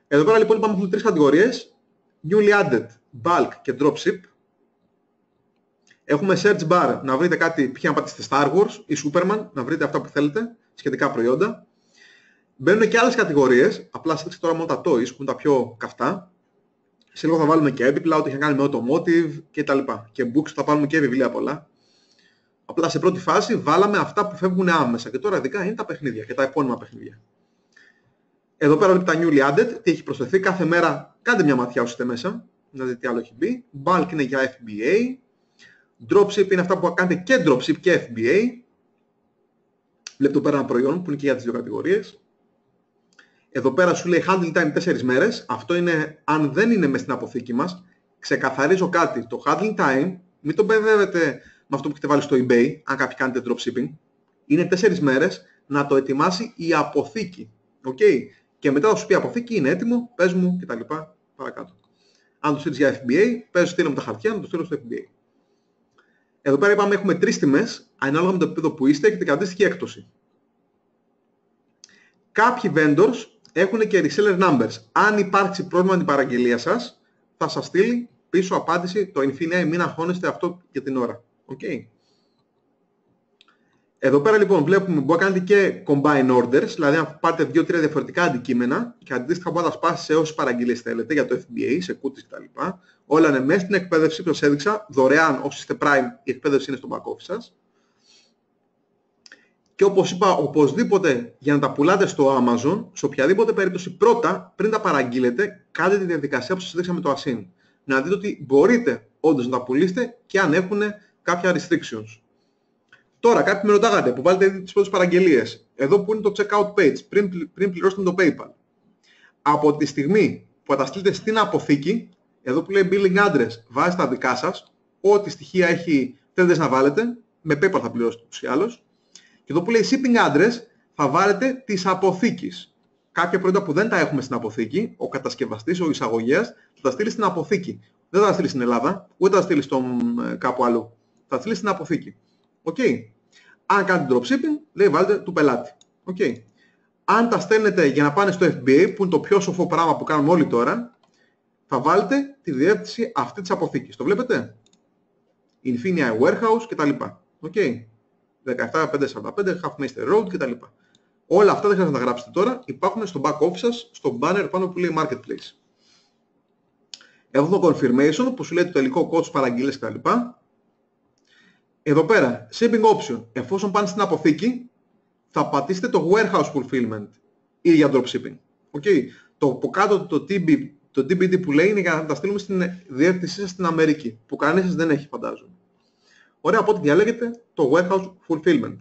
Εδώ πέρα λοιπόν είπαμε έχουμε 3 κατηγορίες, newly added, bulk και dropship. Έχουμε search bar, να βρείτε κάτι, π.χ. να πατήσετε Star Wars ή Superman, να βρείτε αυτά που θέλετε, σχετικά προϊόντα. Μπαίνουν και άλλες κατηγορίες, απλά σας τώρα μόνο τα toys που είναι τα πιο καυτά. Σε λίγο θα βάλουμε και έπιπλα, ό,τι έχει να κάνει με automotive κτλ. Και books θα βάλουμε και βιβλία πολλά. Απλά σε πρώτη φάση βάλαμε αυτά που φεύγουν άμεσα και τώρα ειδικά είναι τα παιχνίδια και τα επώνυμα παιχνίδια. Εδώ πέρα βλέπετε τα newly added, τι έχει προσθεθεί. Κάθε μέρα κάντε μια ματιά όσοι είστε μέσα, να δείτε τι άλλο έχει μπει. Bulk είναι για FBA. Dropship είναι αυτά που κάνετε και dropship και FBA. Βλέπετε εδώ πέρα ένα προϊόν που είναι και για τις δύο κατηγορίες. Εδώ πέρα σου λέει handling time 4 μέρες. Αυτό είναι αν δεν είναι μες στην αποθήκη μας. Ξεκαθαρίζω κάτι. Το handling time μην το μπερδεύετε με αυτό που έχετε βάλει στο eBay, αν κάποιοι κάνετε dropshipping. είναι 4 μέρες να το ετοιμάσει η αποθήκη. Okay? Και μετά θα σου πει αποθήκη, είναι έτοιμο, πες μου κτλ. Παρακάτω. Αν το στείλεις για FBA, πες στείλω μου τα χαρτιά, να το στείλω στο FBA. Εδώ πέρα είπαμε έχουμε 3 τιμές, ανάλογα με το επίπεδο που είστε, έχετε και αντίστοιχη έκπτωση. Κάποιοι vendors έχουν και reseller numbers. Αν υπάρξει πρόβλημα με την παραγγελία σας, θα σας στείλει πίσω απάντηση το Infinia, μην αγχώνεστε αυτό για την ώρα. Okay. Εδώ πέρα λοιπόν βλέπουμε μπορεί να κάνετε και combine orders, δηλαδή αν πάρετε 2-3 διαφορετικά αντικείμενα και αντίστοιχα μπορείτε να τα σπάσετε σε όσες παραγγελίες θέλετε για το FBA, σε cookies κτλ. Όλα είναι μέσα στην εκπαίδευση που σας έδειξα, δωρεάν όσοι είστε Prime, η εκπαίδευση είναι στο back office σας. Και όπως είπα, οπωσδήποτε για να τα πουλάτε στο Amazon, σε οποιαδήποτε περίπτωση πρώτα, πριν τα παραγγείλετε, κάντε τη διαδικασία που σας έδειξα με το ASIN. Να δείτε ότι μπορείτε όντως να τα πουλήσετε και αν έχουν κάποια restrictions. Τώρα, κάποιοι με ρωτάγατε που βάλετε τις πρώτες παραγγελίες. Εδώ που είναι το checkout page, πριν πληρώσετε το PayPal. Από τη στιγμή που θα τα στείλετε στην αποθήκη, εδώ που λέει billing address, βάζετε τα δικά σας, ό,τι στοιχεία θέλετε να βάλετε, με PayPal θα πληρώσετε τους ή άλλως. Και εδώ που λέει shipping address, θα βάλετε της αποθήκης. Κάποια προϊόντα που δεν τα έχουμε στην αποθήκη, ο κατασκευαστής, ο εισαγωγέας, θα τα στείλει στην αποθήκη. Δεν θα τα στείλει στην Ελλάδα, ούτε θα τα στείλει κάπου αλλού. Θα τα στείλει στην αποθήκη. Okay. Αν κάνετε dropshipping, λέει βάλτε του πελάτη. Okay. Αν τα στέλνετε για να πάνε στο FBA, που είναι το πιο σοφό πράγμα που κάνουμε όλοι τώρα, θα βάλετε τη διεύθυνση αυτή της αποθήκης. Το βλέπετε? Infinia Warehouse κτλ. Okay. 17545 Halfmaster Road κτλ. Όλα αυτά δεν χρειάζεται να τα γράψετε τώρα. Υπάρχουν στο back office σας, στο banner πάνω που λέει Marketplace. Εδώ το confirmation που σου λέει το τελικό cost παραγγείλες κτλ. Εδώ πέρα, shipping option. Εφόσον πάνε στην αποθήκη, θα πατήσετε το warehouse fulfillment ή για dropshipping. Okay. Το από κάτω το TBD που λέει είναι για να τα στείλουμε στην διεύθυνσή σας στην Αμερική, που κανείς σας δεν έχει φαντάζομαι. Ωραία, οπότε διαλέγετε το warehouse fulfillment.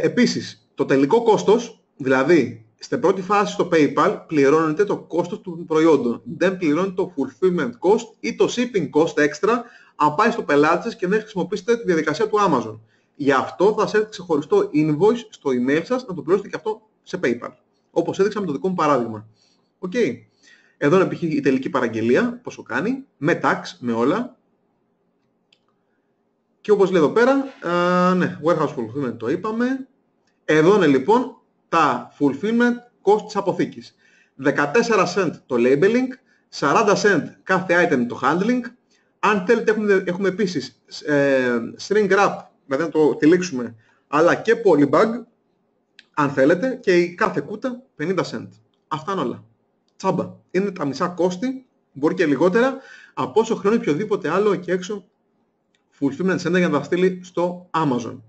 Επίσης, το τελικό κόστος, δηλαδή στην πρώτη φάση στο PayPal πληρώνετε το κόστος των προϊόντων. Δεν πληρώνετε το fulfillment cost ή το shipping cost extra αν πάει στο πελάτη σας και δεν χρησιμοποιήσετε τη διαδικασία του Amazon. Γι' αυτό θα σας έρθει ξεχωριστό invoice στο email σας να το πληρώσετε και αυτό σε PayPal. Όπως έδειξα με το δικό μου παράδειγμα. Okay. Εδώ είναι η τελική παραγγελία, πόσο κάνει, με tax, με όλα. Και όπως λέει εδώ πέρα, ναι, warehouse fulfillment το είπαμε. Εδώ είναι λοιπόν τα fulfillment cost της αποθήκης. 14 cent το labeling, 40 cent κάθε item το handling. Αν θέλετε έχουμε επίσης shrink wrap, δηλαδή να το τυλίξουμε, αλλά και polybag, αν θέλετε, και η κάθε κούτα 50 cent. Αυτά είναι όλα. Τσάμπα. Είναι τα μισά κόστη, μπορεί και λιγότερα, από όσο χρόνο οποιοδήποτε άλλο εκεί έξω fulfillment center για να τα στείλει στο Amazon.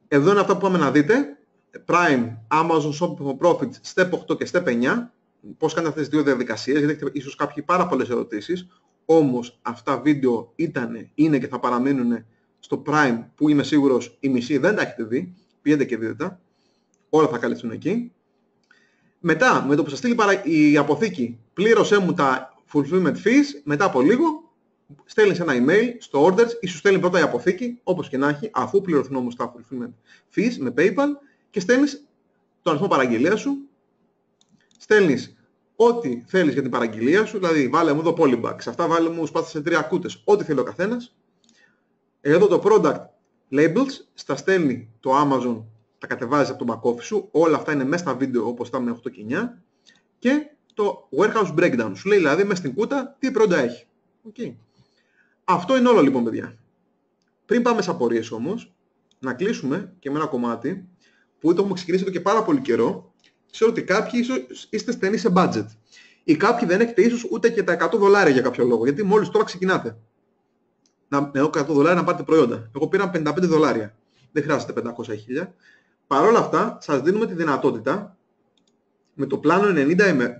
Εδώ είναι αυτά που πάμε να δείτε. Prime, Amazon Shopping for Profit, Step 8 και Step 9. Πώς κάνετε αυτές τις δύο διαδικασίες, γιατί έχετε ίσως κάποιοι πάρα πολλές ερωτήσεις. Όμως αυτά βίντεο είναι και θα παραμείνουν στο Prime, που είμαι σίγουρος οι μισοί δεν τα έχετε δει. Πήγαινε και δείτε τα. Όλα θα καλυφθούν εκεί. Μετά, με το που σας στείλει η αποθήκη, πλήρωσέ μου τα fulfillment fees, μετά από λίγο στέλνεις ένα email στο orders ή σου στέλνει πρώτα η αποθήκη, όπως και να έχει, αφού πληρωθούν όμως τα fulfillment fees με PayPal, και στέλνεις τον αριθμό παραγγελία σου, στέλνεις ό,τι θέλεις για την παραγγελία σου, δηλαδή βάλε μου εδώ polybags, αυτά βάλε μου σπάθα σε 3 κούτες, ό,τι θέλει ο καθένας. Εδώ το product labels, στα στέλνει το Amazon, τα κατεβάζεις από το back office σου, όλα αυτά είναι μέσα στα βίντεο όπως τα με 8 και 9, και το warehouse breakdown, σου λέει δηλαδή μέσα στην κούτα τι προϊόντα έχει. Okay. Αυτό είναι όλο λοιπόν, παιδιά. Πριν πάμε σε απορίες όμως, να κλείσουμε και με ένα κομμάτι που το έχουμε ξεκινήσει εδώ και πάρα πολύ καιρό. Ξέρω ότι κάποιοι ίσως είστε στενοί σε budget ή κάποιοι δεν έχετε ίσως ούτε και τα $100 για κάποιο λόγο, γιατί μόλις τώρα ξεκινάτε. Με $100 να πάρετε προϊόντα. Εγώ πήρα $55. Δεν χρειάζεται 500 ή 1000. Παρ' όλα αυτά, σας δίνουμε τη δυνατότητα με το πλάνο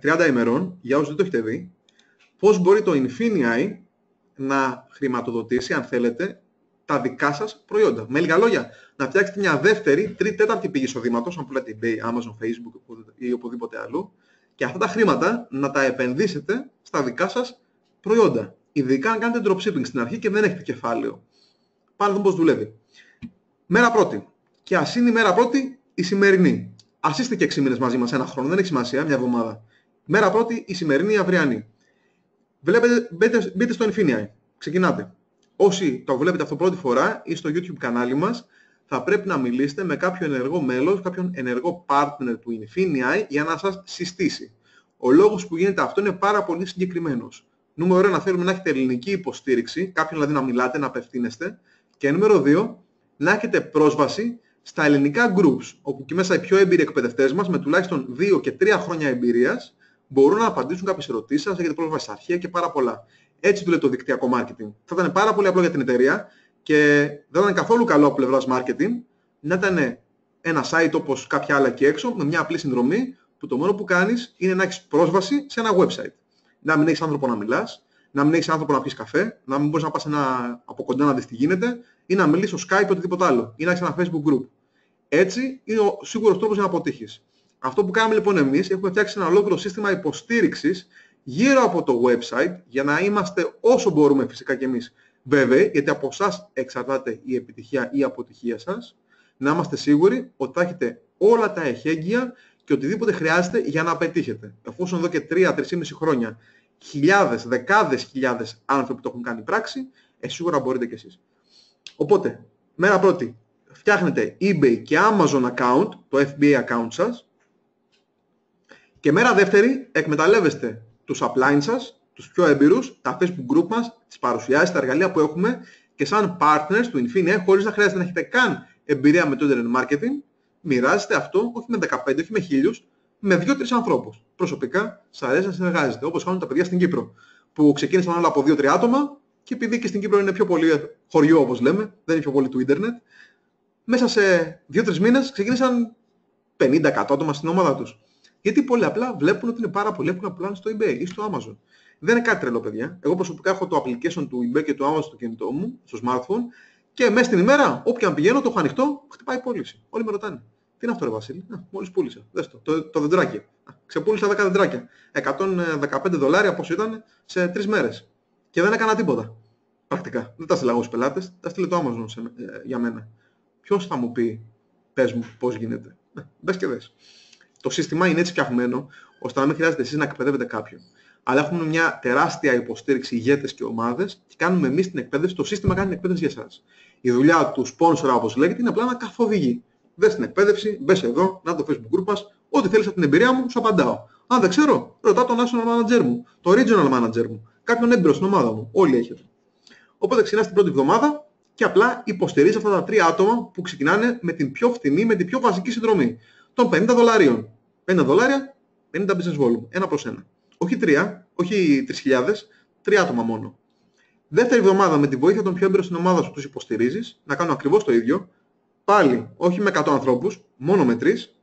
30 ημερών, για όσους δεν το έχετε δει, πώς μπορεί το Infinia να χρηματοδοτήσει, αν θέλετε, τα δικά σας προϊόντα. Με λίγα λόγια, να φτιάξετε μια δεύτερη, τρίτη, τέταρτη πηγή εισοδήματος, αν πουλάτε eBay, Amazon, Facebook ή οπουδήποτε αλλού, και αυτά τα χρήματα να τα επενδύσετε στα δικά σας προϊόντα. Ειδικά αν κάνετε dropshipping στην αρχή και δεν έχετε κεφάλαιο. Πάμε να δούμε πώς δουλεύει. Μέρα πρώτη. Και ας είναι η μέρα πρώτη η σημερινή. Ας είστε και 6 μήνες μαζί μας, ένα χρόνο, δεν έχει σημασία, μια εβδομάδα. Μέρα πρώτη η σημερινή, η αυριανή. Μπείτε στο Infinii. Ξεκινάτε. Όσοι το βλέπετε αυτό πρώτη φορά ή στο YouTube κανάλι μας, θα πρέπει να μιλήσετε με κάποιον ενεργό μέλος, κάποιον ενεργό partner του Infinii για να σας συστήσει. Ο λόγος που γίνεται αυτό είναι πάρα πολύ συγκεκριμένος. Νούμερο 1, θέλουμε να έχετε ελληνική υποστήριξη, κάποιον δηλαδή να μιλάτε, να απευθύνεστε. Και νούμερο 2, να έχετε πρόσβαση στα ελληνικά groups, όπου και μέσα οι πιο έμπειροι εκπαιδευτές μας, με τουλάχιστον 2 και 3 χρόνια εμπειρίας, μπορούν να απαντήσουν κάποιες ερωτήσεις σας, έχετε πρόσβαση στα αρχεία και πάρα πολλά. Έτσι δουλεύει το δικτυακό marketing. Θα ήταν πάρα πολύ απλό για την εταιρεία και δεν ήταν καθόλου καλό από πλευράς marketing να ήταν ένα site όπως κάποια άλλα εκεί έξω, με μια απλή συνδρομή, που το μόνο που κάνεις είναι να έχεις πρόσβαση σε ένα website. Να μην έχεις άνθρωπο να μιλάς, να μην έχεις άνθρωπο να πεις καφέ, να μην μπορείς να πας από κοντά να δεις τι γίνεται, ή να μιλήσεις στο Skype ή οτιδήποτε άλλο, ή να έχεις ένα Facebook group. Έτσι είναι ο σίγουρος τρόπος για να αποτύχεις. Αυτό που κάνουμε λοιπόν εμείς, έχουμε φτιάξει ένα ολόκληρο σύστημα υποστήριξης γύρω από το website, για να είμαστε όσο μπορούμε φυσικά και εμείς βέβαιοι, γιατί από εσάς εξαρτάται η επιτυχία ή η αποτυχία σας, να είμαστε σίγουροι ότι θα έχετε όλα τα εχέγγυα και οτιδήποτε χρειάζεται για να πετύχετε. Εφόσον εδώ και 3-3,5 χρόνια χιλιάδες, δεκάδες χιλιάδες άνθρωποι το έχουν κάνει πράξη, σίγουρα μπορείτε κι εσείς. Οπότε, μέρα πρώτη, φτιάχνετε eBay και Amazon account, το FBA account σας, και μέρα δεύτερη εκμεταλλεύεστε τους upline σας, τους πιο έμπειρους, τα Facebook group μας, τις παρουσιάσεις, τα εργαλεία που έχουμε και σαν partners του Infinii, χωρίς να χρειάζεται να έχετε καν εμπειρία με το internet marketing, μοιράζεστε αυτό όχι με 15, όχι με 1000, με 2-3 ανθρώπους. Προσωπικά σας αρέσει να συνεργάζεστε, όπως κάνουν τα παιδιά στην Κύπρο, που ξεκίνησαν όλα από 2-3 άτομα και επειδή και στην Κύπρο είναι πιο πολύ χωριό, όπως λέμε, δεν είναι πιο πολύ του ίντερνετ, μέσα σε 2-3 μήνες ξεκίνησαν 50-100 άτομα στην ομάδα τους. Γιατί πολύ απλά βλέπουν ότι είναι πάρα πολύ εύκολο να πουλάνε στο eBay ή στο Amazon. Δεν είναι κάτι τρελό, παιδιά. Εγώ προσωπικά έχω το application του eBay και του Amazon στο κινητό μου, στο smartphone, και μέσα στην ημέρα, όποια πηγαίνω, το έχω ανοιχτό, χτυπάει πώληση. Όλοι με ρωτάνε. Τι είναι αυτό, ρε Βασίλη? Μόλις πούλησα. Δες το δεντράκι. Ξεπούλησα 10 δεντράκια. $115 πόσο ήταν σε 3 μέρες. Και δεν έκανα τίποτα. Πρακτικά. Δεν τα στείλα εγώ στους πελάτες, τα στείλε το Amazon για μένα. Ποιος θα μου πει, πες μου, πώς γίνεται? Μπες και δες. Το σύστημα είναι έτσι φτιαγμένο, ώστε να μην χρειάζεται εσείς να εκπαιδεύετε κάποιον. Αλλά έχουμε μια τεράστια υποστήριξη ηγέτες και ομάδες και κάνουμε εμείς την εκπαίδευση. Το σύστημα κάνει την εκπαίδευση για εσάς. Η δουλειά του sponsor, όπως λέγεται, είναι απλά να καθοδηγεί. Δες την εκπαίδευση, μπες εδώ, να το Facebook group μας, ό,τι θέλεις από την εμπειρία μου, σου απαντάω. Αν δεν ξέρω, ρωτάω τον national manager μου, το regional manager μου, κάποιον έμπειρο στην ομάδα μου. Όλοι έχετε. Οπότε ξεκινάς την πρώτη εβδομάδα και απλά υποστηρίζεις αυτά τα 3 άτομα που ξεκινάνε με την πιο φθηνή, με την πιο βασική συνδρομή των $50. $50, 50 business volume, 1 προς 1. Όχι 3, όχι 3.000, 3 άτομα μόνο. Δεύτερη εβδομάδα, με τη βοήθεια των πιο έμπειρων στην ομάδα σου, τους υποστηρίζεις να κάνουν ακριβώς το ίδιο. Πάλι, όχι με 100 ανθρώπους, μόνο με 3.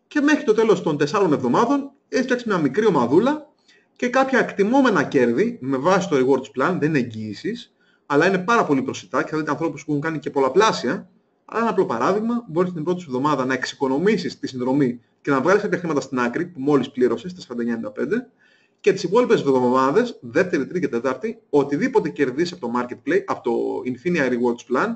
Και μέχρι το τέλος των 4 εβδομάδων έχεις φτιάξει μια μικρή ομαδούλα και κάποια εκτιμόμενα κέρδη με βάση το rewards plan, δεν είναι εγγύησης, αλλά είναι πάρα πολύ προσιτά και θα δείτε ανθρώπους που έχουν κάνει και πολλαπλάσια. Αλλά ένα απλό παράδειγμα, μπορείς την πρώτη σου εβδομάδα να εξοικονομήσεις τη συνδρομή και να βγάλεις κάποια χρήματα στην άκρη που μόλις πλήρωσες, τα 49,95, και τις υπόλοιπες εβδομάδες, δεύτερη, τρίτη και τέταρτη, οτιδήποτε κερδίσεις από το marketplace, από το Infinii Rewards Plan,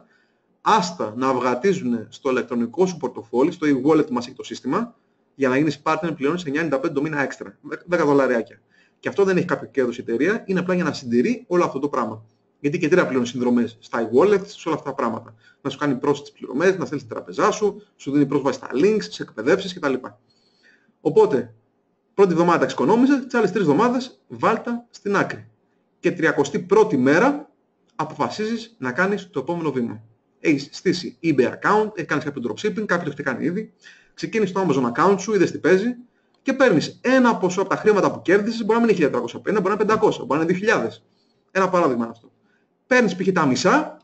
άστα να αυγατίζουν στο ηλεκτρονικό σου πορτοφόλι, στο e-wallet που μας έχει το σύστημα, για να γίνεις partner πληρώνεις 95 το μήνα έξτρα, $10. Και αυτό δεν έχει κάποιο κέρδος η εταιρεία, είναι απλά για να συντηρεί όλο αυτό το πράγμα. Γιατί και η εταιρεία πληρώνει συνδρομές στα e-wallets, σε όλα αυτά τα πράγματα. Να σου κάνει πρόσθετες πληρωμές, να στέλνει στην τραπεζά σου, σου δίνει πρόσβαση στα links, σε εκπαιδεύσεις κτλ. Οπότε, πρώτη εβδομάδα τα εξοικονόμησες, τις άλλες 3 εβδομάδες βάλτα στην άκρη. Και 31η μέρα αποφασίζεις να κάνεις το επόμενο βήμα. Έχεις στήσει eBay account, έχεις κάνει κάποιο dropshipping, κάποιοι το έχετε κάνει ήδη. Ξεκίνησες το Amazon account σου, είδες τι παίζει και παίρνεις ένα ποσό από τα χρήματα που κέρδισες, μπορεί να μην είναι 1.350, μπορεί να είναι 500, μπορεί να είναι 2.000. Ένα παράδειγμα είναι αυτό. Παίρνεις π.χ. τα μισά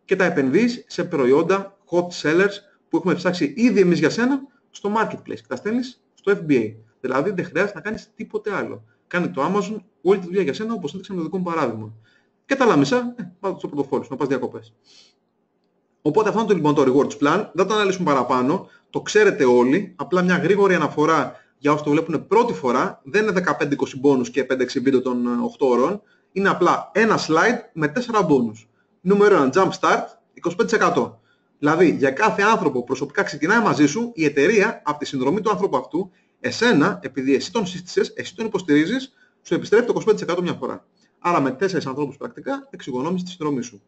και τα επενδύεις σε προϊόντα hot sellers που έχουμε ψάξει ήδη εμείς για σένα στο marketplace και τα στέλνεις στο FBA. Δηλαδή δεν χρειάζεται να κάνεις τίποτε άλλο. Κάνει το Amazon όλη τη δουλειά για σένα, όπως έδειξα με το δικό μου παράδειγμα. Και τα άλλα μισά, πάτε στο πορτοφόλι σου, να πας διακοπές. Οπότε αυτό είναι το, λοιπόν, το rewards plan. Δεν το αναλύσουμε παραπάνω. Το ξέρετε όλοι. Απλά μια γρήγορη αναφορά για όσοι το βλέπουν πρώτη φορά. Δεν είναι 15-20 bonus και 5-6 βίντεο των 8 ώρων. Είναι απλά ένα slide με 4 bonus. Νούμερο 1, jump start, 25%. Δηλαδή, για κάθε άνθρωπο που προσωπικά ξεκινάει μαζί σου, η εταιρεία από τη συνδρομή του άνθρωπου αυτού, εσένα, επειδή εσύ τον σύστησες, εσύ τον υποστηρίζεις, σου επιστρέφει το 25% μια φορά. Άρα με 4 ανθρώπους πρακτικά εξοικονόμησες τη συνδρομή σου.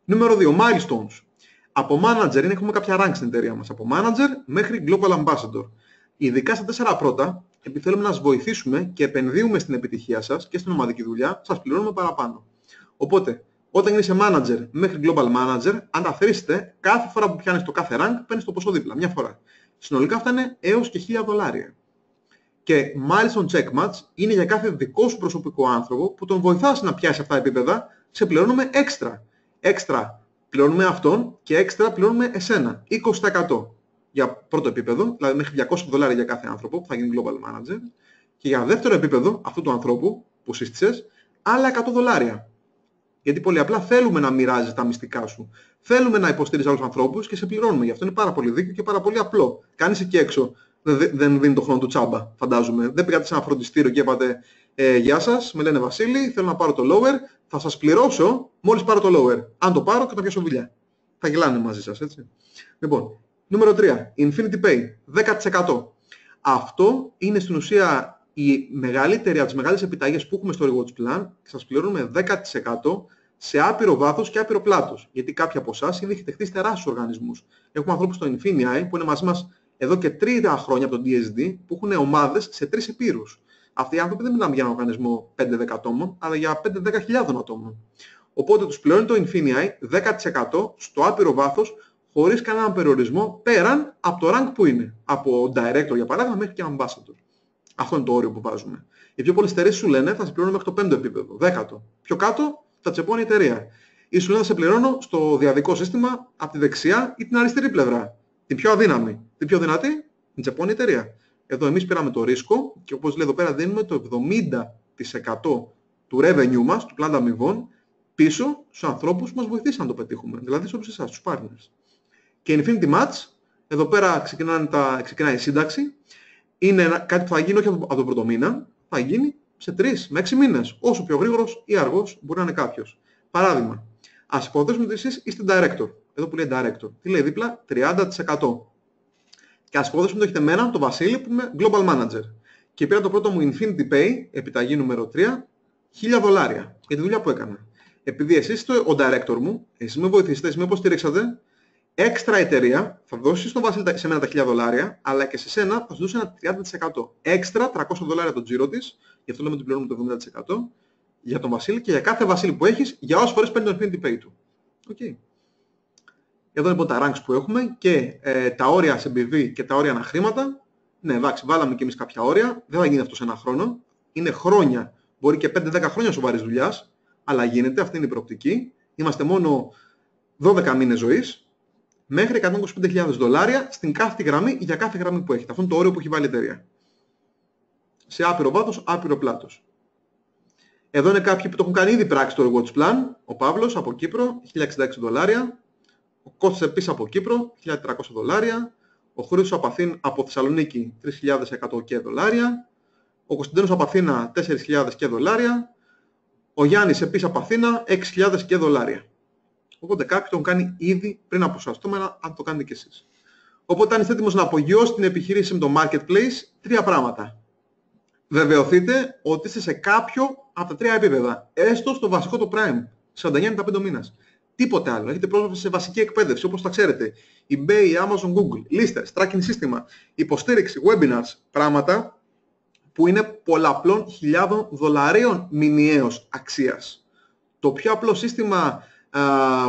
Νούμερο 2. Milestones. Από manager, έχουμε κάποια rank στην εταιρεία μας. Από manager μέχρι global ambassador. Ειδικά στα 4 πρώτα, επειδή θέλουμε να σας βοηθήσουμε και επενδύουμε στην επιτυχία σας και στην ομαδική δουλειά, σας πληρώνουμε παραπάνω. Οπότε, όταν γίνεσαι manager μέχρι global manager, αν τα θρήσετε, κάθε φορά που πιάνεις το κάθε rank, παίρνεις το ποσό δίπλα, μια φορά. Συνολικά αυτά είναι έως και $1,000. Και milestone check match είναι για κάθε δικό σου προσωπικό άνθρωπο που τον βοηθάς να πιάσει αυτά τα επίπεδα, σε πληρώνουμε έξτρα. Έξτρα πληρώνουμε αυτόν και έξτρα πληρώνουμε εσένα. 20% για πρώτο επίπεδο, δηλαδή μέχρι $200 για κάθε άνθρωπο που θα γίνει global manager. Και για δεύτερο επίπεδο αυτού του ανθρώπου που σύστησες, άλλα $100. Γιατί πολύ απλά θέλουμε να μοιράζεις τα μυστικά σου. Θέλουμε να υποστηρίζεις άλλους ανθρώπους και σε πληρώνουμε. Γι' αυτό είναι πάρα πολύ δίκαιο και πάρα πολύ απλό. Κάνεις εκεί έξω. Δεν δίνει το χρόνο του τσάμπα, φαντάζομαι. Δεν πήγατε σε ένα φροντιστήριο και είπατε «Γεια σας, με λένε Βασίλη, θέλω να πάρω το lower, θα σας πληρώσω μόλις πάρω το lower. Αν το πάρω και θα πιάσω δουλειά». Θα γελάνε μαζί σας, έτσι. Λοιπόν, νούμερο 3. Infinity Pay. 10%. Αυτό είναι στην ουσία η μεγαλύτερη από τις μεγάλες επιταγές που έχουμε στο Rewards Plan και σας πληρώνουμε 10% σε άπειρο βάθος και άπειρο πλάτος. Γιατί κάποιοι από εσάς ήδη έχετε χτίσει τεράστιους οργανισμούς. Έχουμε ανθρώπους στο Infinity που είναι μαζί μας εδώ και 3 χρόνια από το DSD που έχουν ομάδες σε 3 επίρους. Αυτοί οι άνθρωποι δεν μιλάμε για ένα οργανισμό 5-10 ατόμων, αλλά για 5-10 χιλιάδων ατόμων. Οπότε τους πληρώνει το Infinity 10% στο άπειρο βάθος, χωρίς κανέναν περιορισμό, πέραν από το rank που είναι. Από director για παράδειγμα μέχρι και ambassador. Αυτό είναι το όριο που βάζουμε. Οι πιο πολλές εταιρείες σου λένε θα σε πληρώνω μέχρι το 5ο επίπεδο, 10ο. Πιο κάτω θα τσεπώνει η εταιρεία. Ή σου λένε θα σε πληρώνω στο διαδικό σύστημα από τη δεξιά ή την αριστερή πλευρά. Την πιο αδύναμη. Την πιο δυνατή, την τσεπώνει η εταιρεία. Εδώ εμείς πήραμε το ρίσκο και όπως λέει εδώ πέρα δίνουμε το 70% του revenue μας, του πλάνου αμοιβών, πίσω στους ανθρώπους που μας βοηθήσαν να το πετύχουμε. Δηλαδή στους εσάς, τους partners. Και Infinity Match, εδώ πέρα ξεκινάει η σύνταξη. Είναι κάτι που θα γίνει όχι από τον πρώτο μήνα, θα γίνει σε 3 με 6 μήνες. Όσο πιο γρήγορος ή αργός μπορεί να είναι κάποιος. Παράδειγμα, ας υποθέσουμε ότι εσείς είστε director. Εδώ που λέει director. Τι λέει δίπλα, 30%. Και ας υποθέσουμε ότι έχετε εμένα, τον Βασίλη, που είμαι global manager. Και πήρα το πρώτο μου Infinity Pay, επιταγή νούμερο 3, $1,000 για τη δουλειά που έκανα. Επειδή εσείς είστε ο director μου, εσείς με βοηθήσετε, εσείς με υποστηρίξατε, έξτρα εταιρεία θα δώσει στον Βασίλη σε μένα τα $1,000, αλλά και σε σένα θα σου δώσει ένα 30%. Έξτρα $300 το τζίρο της, γι' αυτό λέμε ότι πληρώνουμε το 70% για τον Βασίλη και για κάθε Βασίλη που έχεις, για όσες φορές παίρνει το Infinity Pay του. Okay. Εδώ λοιπόν τα ranks που έχουμε και τα όρια σε BV και τα όρια αναχρήματα. Ναι, εντάξει, βάλαμε και εμείς κάποια όρια. Δεν θα γίνει αυτό σε ένα χρόνο. Είναι χρόνια, μπορεί και 5-10 χρόνια σοβαρής δουλειάς, αλλά γίνεται, αυτή είναι η προοπτική. Είμαστε μόνο 12 μήνες ζωής. Μέχρι $125,000 στην κάθε γραμμή για κάθε γραμμή που έχετε. Αυτό είναι το όριο που έχει βάλει η εταιρεία. Σε άπειρο βάθος, άπειρο πλάτος. Εδώ είναι κάποιοι που το έχουν κάνει ήδη πράξη στο Rewards Plan. Ο Παύλος από Κύπρο, $1,066. Ο Κώστας επίσης από Κύπρο, $1,300. Ο Χρήστος από Θεσσαλονίκη, $3,100. Ο Κωνσταντίνος από Αθήνα, $4,000. Ο Γιάννης επίσης από Αθήνα, $6,000. Οπότε κάποιοι το έχουν κάνει ήδη πριν από εσάς. Το αν το κάνετε κι εσείς. Οπότε αν είστε έτοιμος να απογειώσετε την επιχείρηση με το Marketplace, 3 πράγματα. Βεβαιωθείτε ότι είστε σε κάποιο από τα 3 επίπεδα. Έστω στο βασικό το Prime, 49-95 μήνες. Τίποτε άλλο. Έχετε πρόσβαση σε βασική εκπαίδευση, όπως τα ξέρετε. eBay, Amazon, Google, λίστες, tracking σύστημα, υποστήριξη, webinars, πράγματα που είναι πολλαπλών χιλιάδων δολαρίων μηνιαίως αξίας. Το πιο απλό σύστημα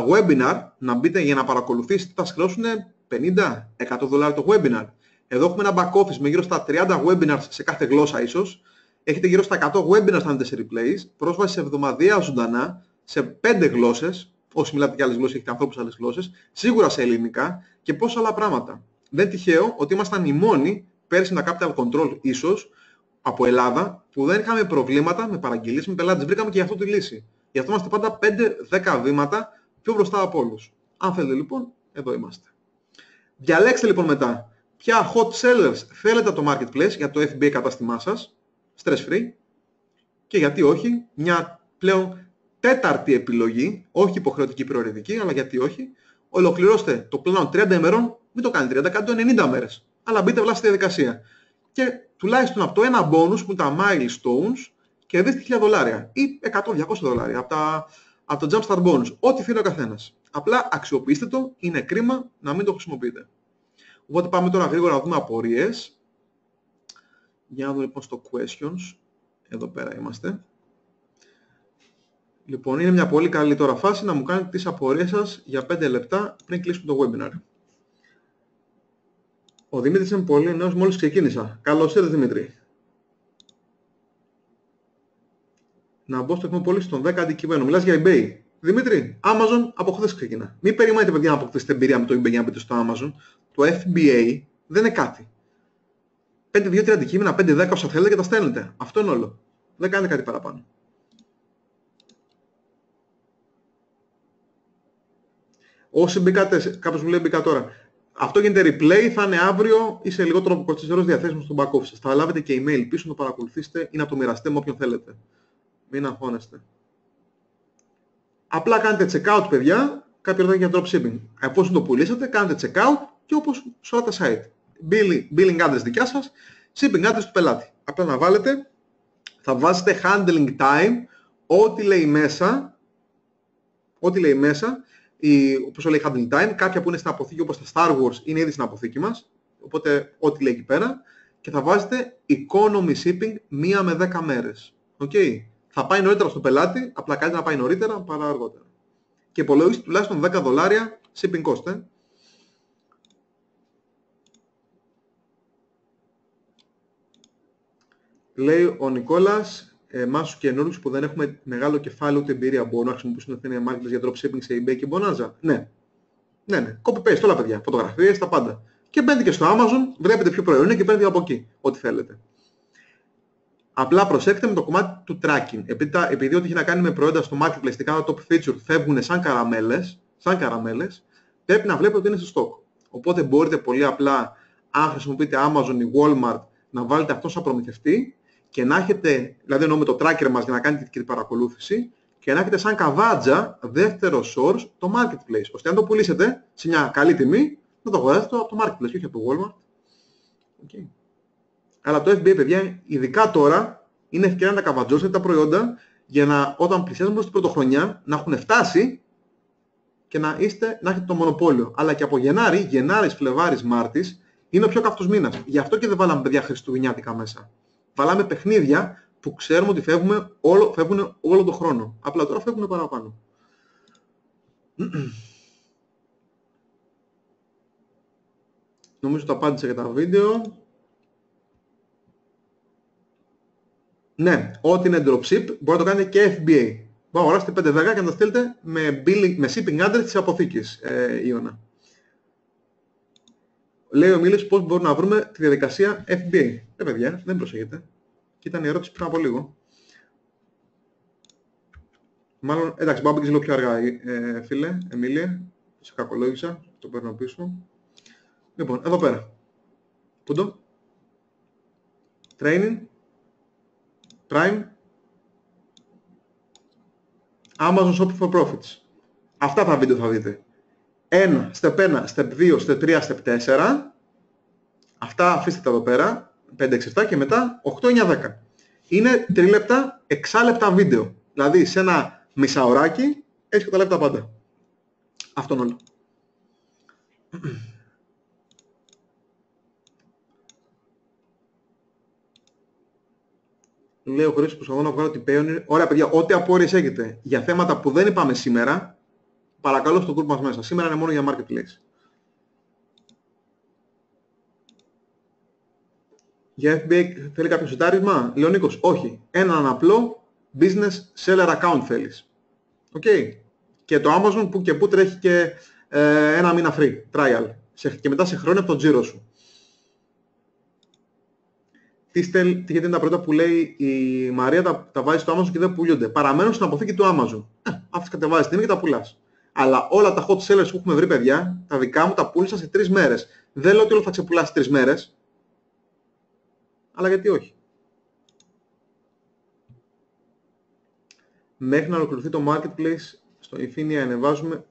webinar, να μπείτε για να παρακολουθήσετε, θα χρεώσουν $50-100 το webinar. Εδώ έχουμε ένα back office με γύρω στα 30 webinars σε κάθε γλώσσα ίσως. Έχετε γύρω στα 100 webinars θα είναι σε replays, πρόσβαση σε εβδομαδιαία ζωντανά, σε 5 γλώσσες, όσοι μιλάτε και άλλες γλώσσες, έχετε ανθρώπους σε άλλες γλώσσες, σίγουρα σε ελληνικά και πόσα άλλα πράγματα. Δεν είναι τυχαίο ότι ήμασταν οι μόνοι πέρσι με τα capital control ίσως από Ελλάδα που δεν είχαμε προβλήματα με παραγγελίες με πελάτες. Βρήκαμε και γι' αυτό τη λύση. Γι' αυτό είμαστε πάντα 5-10 βήματα πιο μπροστά από όλους. Αν θέλετε λοιπόν, εδώ είμαστε. Διαλέξτε λοιπόν μετά ποια hot sellers θέλετε από το Marketplace για το FBA κατάστημά σας, stress free, και γιατί όχι, μια πλέον τέταρτη επιλογή, όχι υποχρεωτική προαιρετική, αλλά γιατί όχι, Ολοκληρώστε το πλάνο 30 ημερών, μην το κάνετε 30, κάντε το 90 μέρες. Αλλά μπείτε βλά στη διαδικασία. Και τουλάχιστον από το ένα bonus που είναι τα milestones, κερδίστε $1,000 ή $100-200 από το Jumpstart bonus. Ό,τι θέλει ο καθένας. Απλά αξιοποιήστε το, είναι κρίμα να μην το χρησιμοποιείτε. Οπότε πάμε τώρα γρήγορα να δούμε απορίες. Για να δούμε λοιπόν στο questions. Εδώ πέρα είμαστε. Λοιπόν, είναι μια πολύ καλή τώρα φάση να μου κάνετε τις απορίες σας για 5 λεπτά πριν κλείσουμε το webinar. Ο Δημήτρης είναι πολύ νέος, μόλις ξεκίνησα. Καλώς ήρθατε, Δημήτρη. Να μπω στο εκμό πώληση στον 10 αντικειμένο. Μιλάς για eBay. Δημήτρη, Amazon από χθες ξεκινά. Μην περιμένετε, παιδιά, να αποκτήσετε εμπειρία με το eBay για να μπείτε στο Amazon. Το FBA δεν είναι κάτι. 5-2-3 αντικείμενα, 5-10 όσα θέλετε και τα στέλνετε. Αυτό είναι όλο. Δεν κάνετε κάτι παραπάνω. Όσοι μπήκατε, κάποιος μου λέει μπήκα τώρα. Αυτό γίνεται replay, θα είναι αύριο ή σε λιγότερο από 24 ώρες διαθέσιμο στο back office. Θα λάβετε και email πίσω να το παρακολουθήσετε ή να το μοιραστείτε με όποιον θέλετε. Μην αγχώνεστε. Απλά κάνετε checkout, παιδιά, κάποια ρωτάει για dropshipping. Εφόσον το πουλήσατε, κάνετε checkout και όπως σε όλα τα site. Billing address δικιά σας, shipping address του πελάτη. Απλά να βάλετε, θα βάζετε handling time, ό,τι λέει μέσα, όπως λέει handling time, κάποια που είναι στην αποθήκη όπως τα Star Wars είναι ήδη στην αποθήκη μας, οπότε ό,τι λέει εκεί πέρα, και θα βάζετε economy shipping 1 με 10 μέρες. Okay. Θα πάει νωρίτερα στον πελάτη, απλά κάτι να πάει νωρίτερα παρά αργότερα. Και υπολογίστε τουλάχιστον $10 shipping cost. Λέει ο Νικόλας, εμάς τους καινούριους που δεν έχουμε μεγάλο κεφάλαιο ούτε εμπειρία μπορούν να χρησιμοποιήσουν το Athenia Marketplace για dropshipping σε eBay και Bonanza. Ναι. Copy-paste όλα, παιδιά. Φωτογραφίες, τα πάντα. Και μπαίνετε και στο Amazon, βλέπετε ποιο προϊόν είναι και παίρνετε από εκεί ό,τι θέλετε. Απλά προσέξτε με το κομμάτι του tracking. Επειδή ό,τι έχει να κάνει με προϊόντα στο marketplace και κάνα top feature φεύγουν σαν καραμέλες, πρέπει να βλέπετε ότι είναι στο stock. Οπότε μπορείτε πολύ απλά, αν χρησιμοποιείτε Amazon ή Walmart, να βάλετε αυτό σαν προμηθευτή και να έχετε, δηλαδή εννοώ με το tracker μας για να κάνετε και την παρακολούθηση, και να έχετε σαν καβάτζα δεύτερο source το marketplace. Ώστε αν το πουλήσετε σε μια καλή τιμή, να το αγοράσετε από το marketplace και όχι από το Walmart. Okay. Αλλά το FBA, παιδιά, ειδικά τώρα, είναι ευκαιρία να τα καβατζώσετε τα προϊόντα για να, όταν πλησιάζουμε προς την πρωτοχρονιά, να έχουν φτάσει και να έχετε το μονοπόλιο. Αλλά και από Γενάρης, Φλεβάρης, Μάρτης, είναι ο πιο καυτός μήνας. Γι' αυτό και δεν βάλαμε, παιδιά, χριστουγεννιάτικα μέσα. Βάλαμε παιχνίδια που ξέρουμε ότι φεύγουν όλο τον χρόνο. Απλά τώρα φεύγουν παραπάνω. Νομίζω το απάντησα για τα βίντεο. Ναι, ό,τι είναι dropship μπορεί να το κάνετε και FBA. Μπορεί να αγοράσετε 5-10 και να τα στείλετε με shipping address της αποθήκης, Ιωνα. Λέει ο Μίλης πώς μπορούμε να βρούμε τη διαδικασία FBA. Παιδιά, δεν προσέχετε. Και ήταν η ερώτηση πριν από λίγο. Μάλλον, εντάξει, μπορώ να μπήκες λίγο πιο αργά, φίλε, Εμίλια. Σε κακολόγησα, το παίρνω πίσω. Λοιπόν, εδώ πέρα. Πού το? Training. Prime. Amazon Shopping for Profits. Αυτά τα βίντεο θα δείτε. Step 1, step 2, step 3, step 4. Αυτά αφήστε τα εδώ πέρα. 5, 6, 7 και μετά 8, 9, 10. Είναι 3 λεπτά, 6 λεπτά βίντεο. Δηλαδή σε ένα μισάωράκι έχεις καταλάβει τα πάντα. Αυτό είναι όλο. Λέει ο Χρήστος που προσπαθώ να βγάλω την Payoneer. Ωραία, παιδιά, ό,τι απόρριες έχετε για θέματα που δεν είπαμε σήμερα, παρακαλώ στο group μας μέσα. Σήμερα είναι μόνο για marketplace. Για FBA θέλει κάποιο σετάρισμα? Λέει ο Νίκος, όχι. Έναν απλό business seller account θέλεις. Okay. Και το Amazon που και που τρέχει και ένα μήνα free trial. Και μετά σε χρόνια από το τζίρο σου. Τι γιατί είναι τα πρώτα που λέει η Μαρία, τα βάζει στο Amazon και δεν πουλούνται. Παραμένουν στην αποθήκη του Amazon. Αυτές κατεβάζεις την και τα πουλάς. Αλλά όλα τα hot sellers που έχουμε βρει, παιδιά, τα δικά μου τα πούλησα σε 3 μέρες. Δεν λέω ότι όλο θα ξεπουλάσει 3 μέρες. Αλλά γιατί όχι. Μέχρι να ολοκληρωθεί το marketplace στο Infinia ανεβάζουμε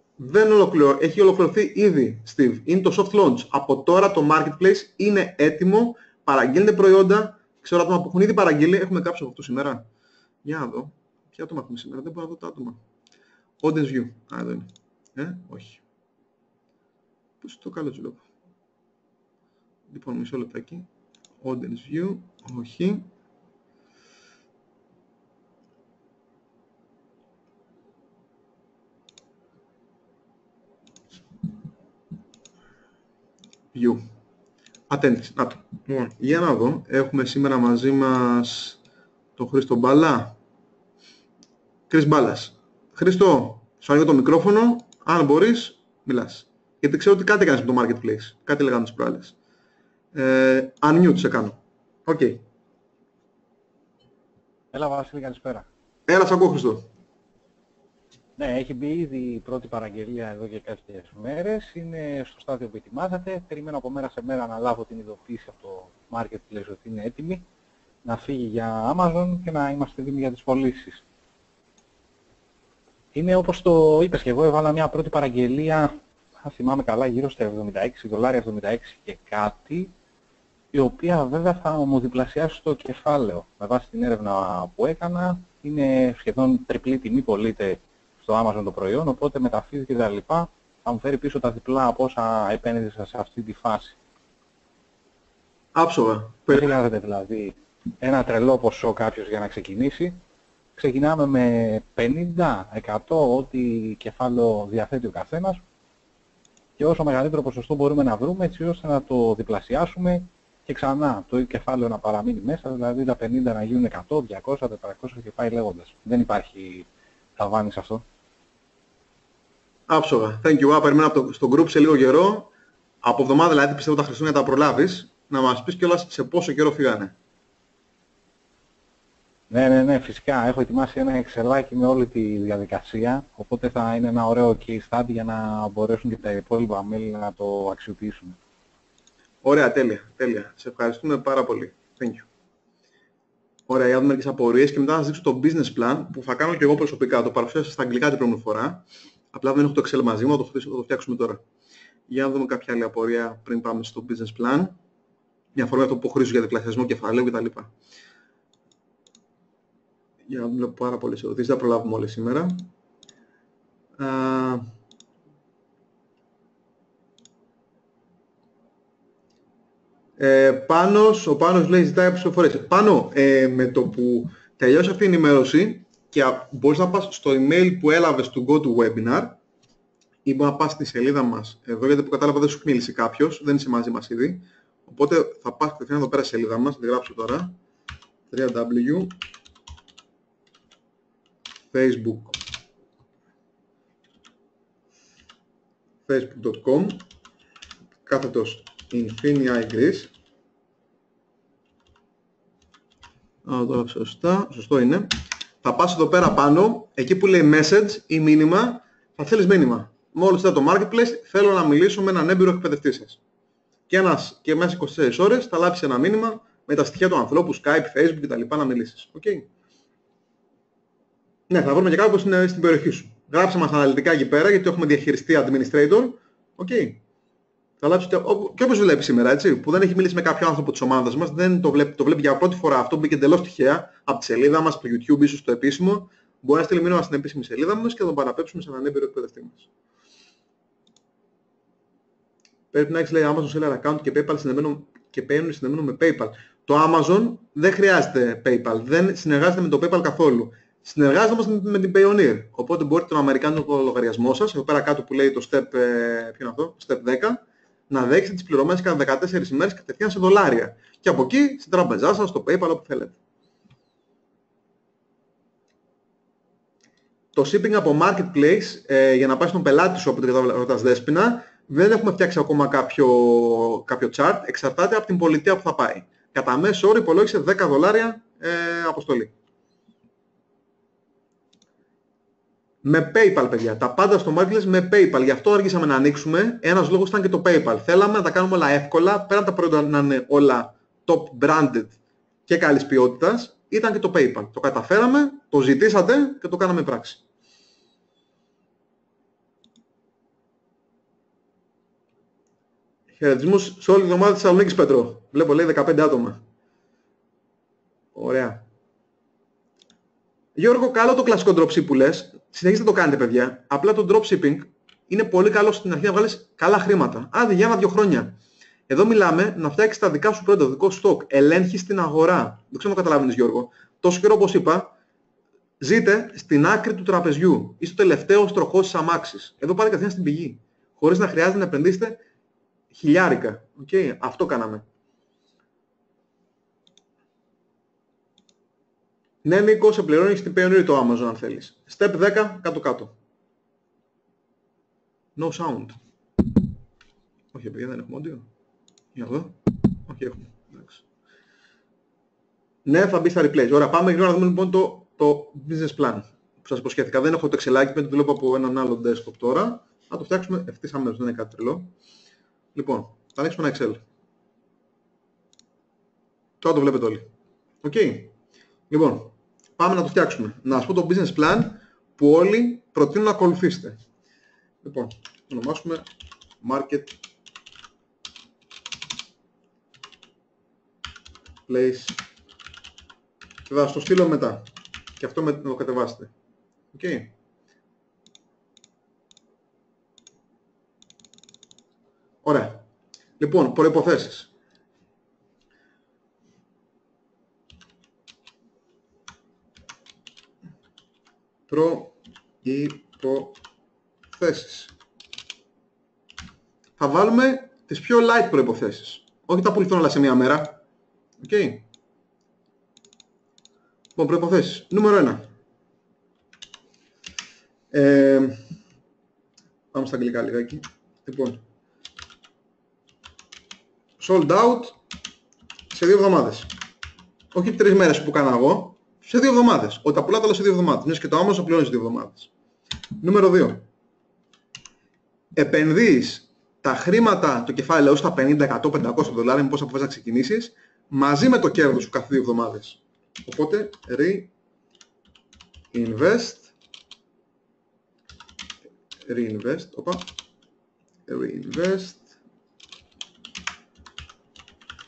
Έχει ολοκληρωθεί ήδη, Steve. Είναι το soft launch. Από τώρα το marketplace είναι έτοιμο, παραγγέλνετε προϊόντα. Ξέρω άτομα που έχουν ήδη παραγγείλει. Έχουμε κάποιο από αυτό σήμερα? Για να δω. Ποια άτομα έχουμε σήμερα? Δεν μπορώ να δω τα άτομα. Audience view. Α, εδώ είναι. Όχι. Πώς το καλό τζουλόπ. Λοιπόν, μισό λεπτάκι. Audience view. Όχι. View. Attendance. Να το. Για να δω. Έχουμε σήμερα μαζί μας τον Χρήστο Μπάλα. Chris Μπάλας. Χρήστο, σου ανοίγω το μικρόφωνο. Αν μπορείς, μιλάς. Γιατί ξέρω ότι κάτι έκανες με το marketplace. Κάτι λέγαμε τις προάλλες. Unmute σε κάνω. Οκ. Έλα Βασίλη, καλησπέρα. Έλα, σ' ακούω Χρήστο. Ναι, έχει μπει ήδη η πρώτη παραγγελία εδώ και κάποιες μέρες. Είναι στο στάδιο που ετοιμάζεται. Περιμένω από μέρα σε μέρα να λάβω την ειδοποίηση από το marketplace ότι είναι έτοιμη να φύγει για Amazon και να είμαστε έτοιμοι για τις πωλήσεις. Είναι όπως το είπες και εγώ, έβαλα μια πρώτη παραγγελία, αν θυμάμαι καλά, γύρω στα $76, $76 και κάτι, η οποία βέβαια θα μου διπλασιάσει το κεφάλαιο. Με βάση την έρευνα που έκανα, είναι σχεδόν τριπλή τιμή πωλείται στο Amazon το προϊόν, οπότε με τα fees και τα λοιπά θα μου φέρει πίσω τα διπλά από όσα επένδυσα σε αυτή τη φάση. Άψογα. Δεν χρειάζεται δηλαδή ένα τρελό ποσό κάποιος για να ξεκινήσει. Ξεκινάμε με 50% ό,τι κεφάλαιο διαθέτει ο καθένας και όσο μεγαλύτερο ποσοστό μπορούμε να βρούμε έτσι ώστε να το διπλασιάσουμε και ξανά το κεφάλαιο να παραμείνει μέσα, δηλαδή τα 50 να γίνουν 100, 200, 400 και πάει λέγοντας. Δεν υπάρχει ταβάνι σε αυτό. Άψογα. Thank you. Περιμένω στο group σε λίγο καιρό. Από εβδομάδα δηλαδή πιστεύω τα Χριστούγεννα τα προλάβεις. Να μας πεις κιόλας σε πόσο καιρό φύγανε. Ναι, φυσικά. Έχω ετοιμάσει ένα εξελάκι με όλη τη διαδικασία, οπότε θα είναι ένα ωραίο case study για να μπορέσουν και τα υπόλοιπα μέλη να το αξιοποιήσουν. Ωραία, τέλεια. Σε ευχαριστούμε πάρα πολύ. Thank you. Ωραία, για να δούμε μερικές απορίες και μετά να σας δείξω το business plan που θα κάνω και εγώ προσωπικά. Το παρουσίασα στα αγγλικά την προηγούμενη φορά. Απλά δεν έχω το Excel μαζί μου, θα το φτιάξουμε τώρα. Για να δούμε κάποια άλλη απορία πριν πάμε στο business plan. Μια αφορμή αυτό που χρήζω για διπλασιασμό κεφαλαίου κτλ. Για να δούμε πάρα πολλές ερωτήσεις, δεν προλάβουμε όλες σήμερα. Ο Πάνος λέει ζητάει πληροφορίες. Πάνο, με το που τελειώσει αυτή η ενημέρωση και μπορείς να πας στο email που έλαβες του GoToWebinar ή μπορεί να πας στη σελίδα μας εδώ, γιατί που κατάλαβα δεν σου μίλησε κάποιος, δεν είσαι μαζί μας ήδη. Οπότε θα πας κατευθείαν εδώ πέρα στη σελίδα μας, θα τη γράψω τώρα. facebook.com κάθετος Infinia Greece. Τώρα σωστό είναι. Θα πας εδώ πέρα πάνω, εκεί που λέει message ή μήνυμα, θα θέλεις μήνυμα. Μόλις είδα το marketplace, θέλω να μιλήσω με έναν έμπειρο εκπαιδευτή σας. Και μέσα 24 ώρες θα λάβεις ένα μήνυμα με τα στοιχεία του ανθρώπου, Skype, Facebook κτλ. Να μιλήσεις. Okay. Ναι, θα βρούμε και κάποιος στην περιοχή σου. Γράψε μας αναλυτικά εκεί πέρα, γιατί έχουμε διαχειριστή administrator. Okay. Θα λάβεις και όποιος βλέπει σήμερα, έτσι, που δεν έχει μιλήσει με κάποιο άνθρωπο της ομάδας μας, δεν το βλέπει για πρώτη φορά. Αυτό μπήκε εντελώς τυχαία από τη σελίδα μας, από το YouTube, ίσως το επίσημο. Μπορεί να στείλει μήνυμα στην επίσημη σελίδα μας και να τον παραπέψουμε σε έναν έμπειρο εκπαιδευτή μας. Πρέπει να έχεις, λέει, Amazon Seller Account και PayPal και Payoneer συνδεμένο με PayPal. Το Amazon δεν χρειάζεται PayPal, δεν συνεργάζεται με το PayPal καθόλου. Συνεργάζεται όμως με την Payoneer. Οπότε μπορείτε τον αμερικάνικο λογαριασμό σας, εδώ πέρα κάτω που λέει το step, ποιο είναι αυτό, step 10, να δέχετε τις πληρωμές cada 14 ημέρες κατευθείαν σε δολάρια. Και από εκεί, στην τράπεζά σας, στο PayPal, όπου θέλετε. Το shipping από marketplace, για να πάει στον πελάτη σου, από την ρωτάς Δέσποινα, δεν έχουμε φτιάξει ακόμα κάποιο chart, εξαρτάται από την πολιτεία που θα πάει. Κατά μέσο όρο υπολόγισε $10 αποστολή. Με PayPal, παιδιά. Τα πάντα στο marketplace με PayPal. Γι' αυτό αργήσαμε να ανοίξουμε. Ένας λόγος ήταν και το PayPal. Θέλαμε να τα κάνουμε όλα εύκολα, πέραν τα προϊόντα να είναι όλα top branded και καλής ποιότητας, ήταν και το PayPal. Το καταφέραμε, το ζητήσατε και το κάναμε πράξη. Χαιρετισμούς σε όλη την ομάδα της Θεσσαλονίκης, Πέτρο. Βλέπω, λέει 15 άτομα. Ωραία. Γιώργο, καλό το κλασικό dropship που λες. Συνεχίστε το κάνετε, παιδιά. Απλά το dropshipping είναι πολύ καλό στην αρχή να βγάλεις καλά χρήματα. Άντε για 1-2 χρόνια. Εδώ μιλάμε να φτιάξεις τα δικά σου πρώτα, το δικό σου stock. Ελέγχεις την αγορά. Δεν ξέρω αν το καταλαβαίνεις, Γιώργο. Τόσο καιρό, όπως είπα, ζείτε στην άκρη του τραπεζιού. Είστε το τελευταίο τροχός της αμάξης. Εδώ πάτε κατευθείαν στην πηγή. Χωρίς να χρειάζεται να επενδύσετε χιλιάρικα. Okay. Αυτό κάναμε. Ναι, Νίκο, σε πληρώνει στην Payoneer το Amazon αν θέλεις. Step 10, κάτω-κάτω. No sound. Όχι, παιδιά, δεν έχουμε audio. Για εδώ. Όχι, έχουμε. Εντάξει. Ναι, θα μπει στα replays. Ωραία, πάμε γρήγορα να δούμε λοιπόν το business plan που σας υποσχέθηκα. Δεν έχω το Excelάκι, με το δουλεύω από έναν άλλο desktop τώρα. Να το φτιάξουμε ευθύς αμέσως, δεν είναι κάτι τρελό. Λοιπόν, θα ανοίξουμε ένα Excel. Τώρα το βλέπετε όλοι. Οκ. Λοιπόν, πάμε να το φτιάξουμε. Να σας πω το business plan που όλοι προτείνουν να ακολουθήσετε. Λοιπόν, ονομάσουμε Market Place και θα σας το στείλω μετά. Και αυτό να το κατεβάσετε. Οκ. Ωραία. Λοιπόν, προϋποθέσεις. Προϋποθέσεις. Θα βάλουμε τις πιο light προϋποθέσεις. Όχι τα πουληθούν όλα σε μία μέρα. Οκ. Λοιπόν, προϋποθέσεις. Νούμερο 1. Πάμε στα αγγλικά λιγάκι. Λοιπόν. Sold out σε 2 εβδομάδες. Όχι 3 μέρες που κάνα εγώ. Σε 2 εβδομάδες. Ότι τα πουλάτε όλα σε 2 εβδομάδες. Μιας και το Amazon πληρώνει σε 2 εβδομάδες. Νούμερο 2. Επενδύεις τα χρήματα, το κεφάλαιο στα 50, 100, 500 δολάρια, με πόσα αποφάσεις να ξεκινήσεις, μαζί με το κέρδος σου κάθε 2 εβδομάδες. Οπότε, reinvest,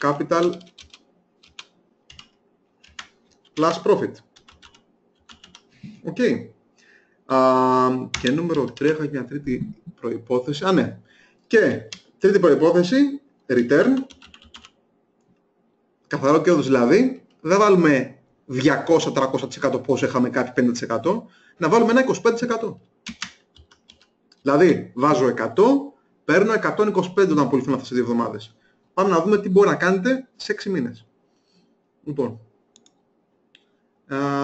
capital plus profit. Οκ. Και νούμερο 3 έχω μια τρίτη προϋπόθεση. Ναι. Και τρίτη προϋπόθεση, return. Καθαρό κέρδος δηλαδή. Δεν βάλουμε 200-300% πόσο είχαμε κάτι 50%. Να βάλουμε ένα 25%. Δηλαδή, βάζω 100, παίρνω 125 όταν πουληθούν αυτές τις 2 εβδομάδες. Πάμε να δούμε τι μπορεί να κάνετε σε 6 μήνες. Λοιπόν,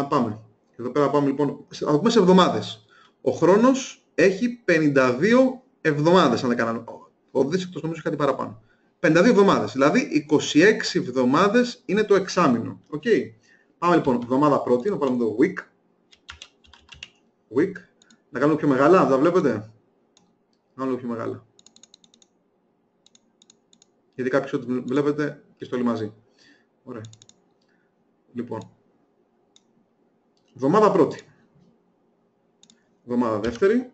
πάμε. Εδώ πέρα πάμε λοιπόν, θα το πούμε σε εβδομάδες. Ο χρόνος έχει 52 εβδομάδες, αν δεν κάνω. Ο δίσκος νομίζω κάτι παραπάνω. 52 εβδομάδες, δηλαδή 26 εβδομάδες είναι το εξάμηνο. Okay. Πάμε λοιπόν, εβδομάδα πρώτη, να πάρουμε το week. Να κάνουμε πιο μεγάλα, τα βλέπετε. Να κάνουμε πιο μεγάλα. Γιατί κάποιοι ό,τι βλέπετε και στο όλοι μαζί. Ωραία. Λοιπόν. Εβδομάδα πρώτη. Εβδομάδα δεύτερη.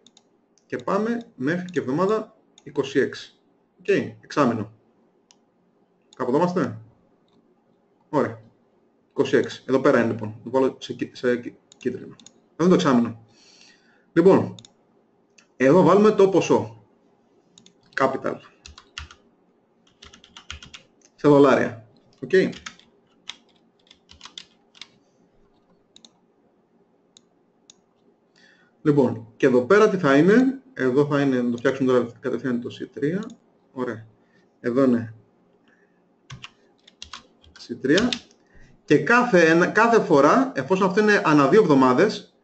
Και πάμε μέχρι και εβδομάδα 26. Οκ. Εξάμηνο. Κάπου εδώ είμαστε. Ωραία. 26. Εδώ πέρα είναι λοιπόν. Το βάλω σε κίτρινο. Εδώ είναι το εξάμηνο. Λοιπόν. Εδώ βάλουμε το ποσό. Capital. Σε δολάρια. Οκ. Λοιπόν, και εδώ πέρα τι θα είναι. Εδώ θα είναι, να το φτιάξουμε τώρα κατευθείαν το C3. Ωραία. Εδώ είναι C3. Και κάθε φορά, εφόσον αυτό είναι ανά 2 εβδομάδες,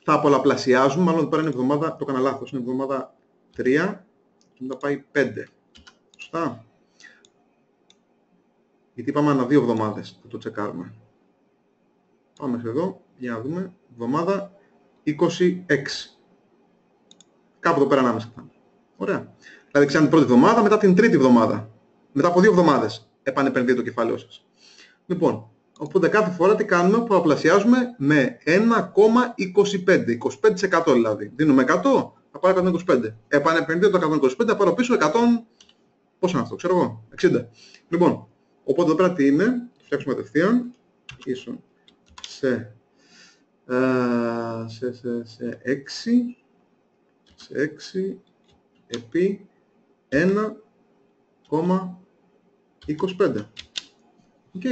θα πολλαπλασιάζουμε, μάλλον εδώ πέρα είναι εβδομάδα, το έκανα λάθος, είναι εβδομάδα 3 και μετά πάει 5. Σωστά. Γιατί πάμε ανά 2 εβδομάδες, θα το τσεκάρουμε. Πάμε μέχρι εδώ, για να δούμε, εβδομάδα 26. Κάπου εδώ πέρα ανάμεσα θα είναι. Ωραία. Δηλαδή ξεκινάμε την πρώτη εβδομάδα, μετά την τρίτη εβδομάδα. Μετά από 2 εβδομάδες επανεπενδύει το κεφάλαιό σας. Λοιπόν, οπότε κάθε φορά τι κάνουμε, πολλαπλασιάζουμε με 1,25. 25% δηλαδή. Δίνουμε 100, θα πάρω 125. Επανεπενδύω το 125, θα πάρω πίσω 125. Πόσο είναι αυτό, ξέρω εγώ, 60. Λοιπόν, οπότε εδώ πέρα τι είναι, το φτιάξουμε κατευθείαν, ίσον σε 6 επί 1,25. Οκ.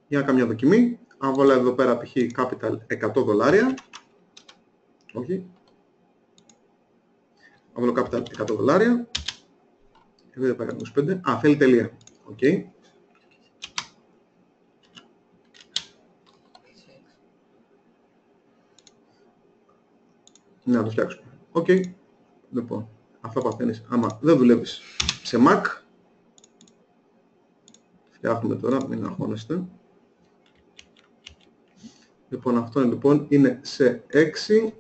Για να κάνω μια δοκιμή. Αν βάλω εδώ πέρα π.χ. capital $100, όχι, αν βάλω capital $100, εδώ πέρα 25, θέλει τελεία. Οκ. Να το φτιάξουμε. Οκ. Λοιπόν, αυτά παθαίνεις. Άμα δεν δουλεύεις σε Mac, φτιάχνουμε τώρα, μην αγχώνεστε. Λοιπόν, αυτό λοιπόν είναι σε 6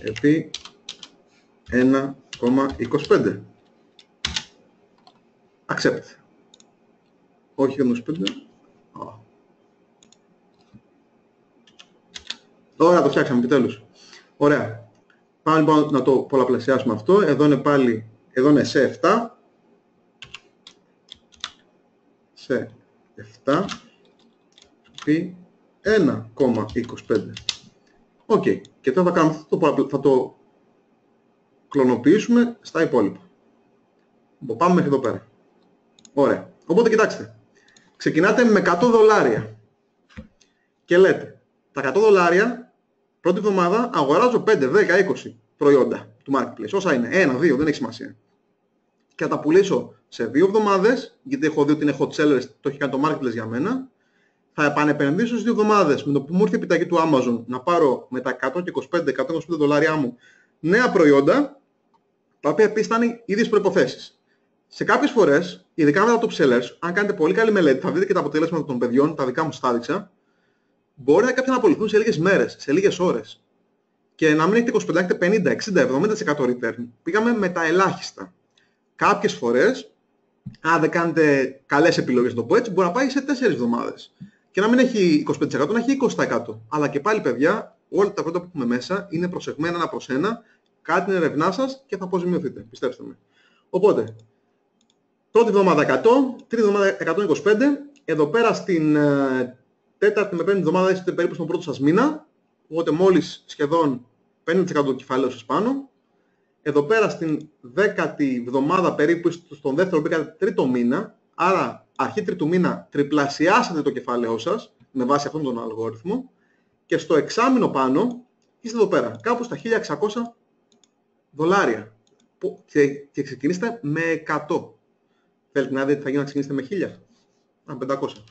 επί 1,25. Accept. Όχι 1,25. Τώρα το φτιάξαμε επιτέλους. Ωραία. Πάμε λοιπόν να το πολλαπλασιάσουμε αυτό. Εδώ είναι πάλι, εδώ είναι σε 7. Σε 7 επί 1,25. Οκ. Και τώρα θα κάνουμε αυτό, θα το κλωνοποιήσουμε στα υπόλοιπα. Λοιπόν, πάμε μέχρι εδώ πέρα. Ωραία. Οπότε κοιτάξτε. Ξεκινάτε με $100 και λέτε τα $100 πρώτη εβδομάδα αγοράζω 5, 10, 20 προϊόντα του marketplace. Όσα είναι, 1, 2, δεν έχει σημασία. Και θα τα πουλήσω σε 2 εβδομάδες, γιατί έχω δει ότι είναι hot sellers, το έχει κάνει το marketplace για μένα. Θα επανεπενδύσω στις 2 εβδομάδες με το που μου ήρθε η επιταγή του Amazon να πάρω με τα $125 μου νέα προϊόντα, τα οποία επίσης ήταν οι ίδιες προϋποθέσεις. Σε κάποιες φορές, ειδικά με τα top sellers, αν κάνετε πολύ καλή μελέτη, θα δείτε και τα αποτελέσματα των παιδιών, τα δικά μου στάδειξα, μπορεί να κάποιοι να απολυθούν σε λίγες μέρες, σε λίγες ώρες. Και να μην έχετε 25, έχετε 50, 60, 70% return. Πήγαμε με τα ελάχιστα. Κάποιες φορές, αν δεν κάνετε καλές επιλογές, να το πω έτσι, μπορεί να πάει σε 4 εβδομάδες. Και να μην έχει 25%, να έχει 20%. Αλλά και πάλι, παιδιά, όλα τα πρώτα που έχουμε μέσα είναι προσεγμένα ένα προς ένα. Κάντε την ερευνά σας και θα αποζημιωθείτε. Πιστέψτε με. Οπότε, πρώτη εβδομάδα 100, τρίτη εβδομάδα 125. Εδώ πέρα στην τέταρτη με πέμπτη εβδομάδα είστε περίπου στον πρώτο σας μήνα. Οπότε μόλις σχεδόν 50% του κεφαλαίου σας πάνω. Εδώ πέρα στην 10η εβδομάδα περίπου είστε στον δεύτερο μπήκατε τρίτο μήνα. Άρα αρχή τρίτου μήνα τριπλασιάσατε το κεφάλαιό σας με βάση αυτόν τον αλγόριθμο. Και στο εξάμηνο πάνω είστε εδώ πέρα, κάπου στα $1.600. Και ξεκινήσετε με 100. Θέλετε να δείτε τι θα γίνει να ξεκινήσετε με 1000. 500.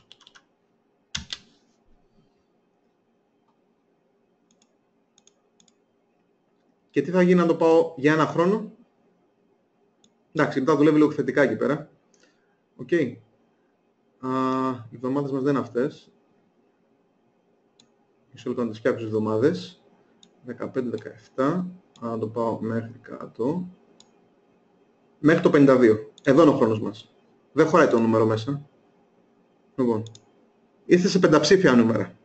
Και τι θα γίνει να το πάω για ένα χρόνο. Εντάξει, μετά δουλεύει λίγο θετικά εκεί πέρα. Οκ. Οι εβδομάδες μας δεν είναι αυτές. Μισό λεπτό να τις φτιάξω τις εβδομάδες. 15-17. Να το πάω μέχρι κάτω. Μέχρι το 52. Εδώ είναι ο χρόνος μας. Δεν χωράει το νούμερο μέσα. Λοιπόν. Είστε σε πενταψήφια νούμερα.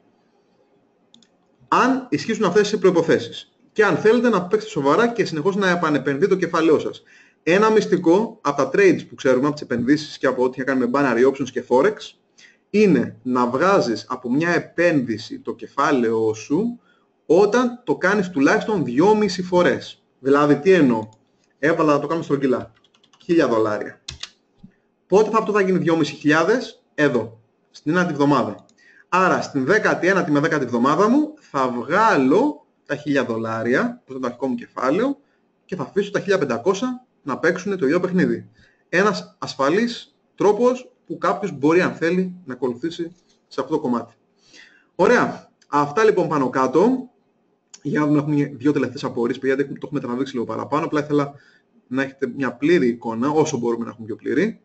Αν ισχύσουν αυτές οι προϋποθέσεις. Και αν θέλετε να παίξετε σοβαρά και συνεχώς να επανεπενδύετε το κεφαλαίο σας. Ένα μυστικό από τα trades που ξέρουμε, από τις επενδύσεις και από ό,τι κάνει με binary options και forex, είναι να βγάζεις από μια επένδυση το κεφάλαιό σου όταν το κάνεις τουλάχιστον 2,5 φορές. Δηλαδή τι εννοώ. Έβαλα να το κάνουμε στρογγυλά. $1.000. Πότε αυτό θα γίνει 2.500? Εδώ. Στην 9η εβδομάδα. Άρα στην 19η με 10η εβδομάδα μου θα βγάλω τα $1.000 που είναι το αρχικό μου κεφάλαιο και θα αφήσω τα 1.500 να παίξουν το ίδιο παιχνίδι. Ένας ασφαλής τρόπος που κάποιος μπορεί, αν θέλει, να ακολουθήσει σε αυτό το κομμάτι. Ωραία. Αυτά λοιπόν πάνω κάτω. Για να δούμε, έχουμε 2 τελευταίες απορίες, παιδιά, το έχουμε τραβήξει λίγο παραπάνω. Απλά ήθελα να έχετε μια πλήρη εικόνα, όσο μπορούμε να έχουμε πιο πλήρη.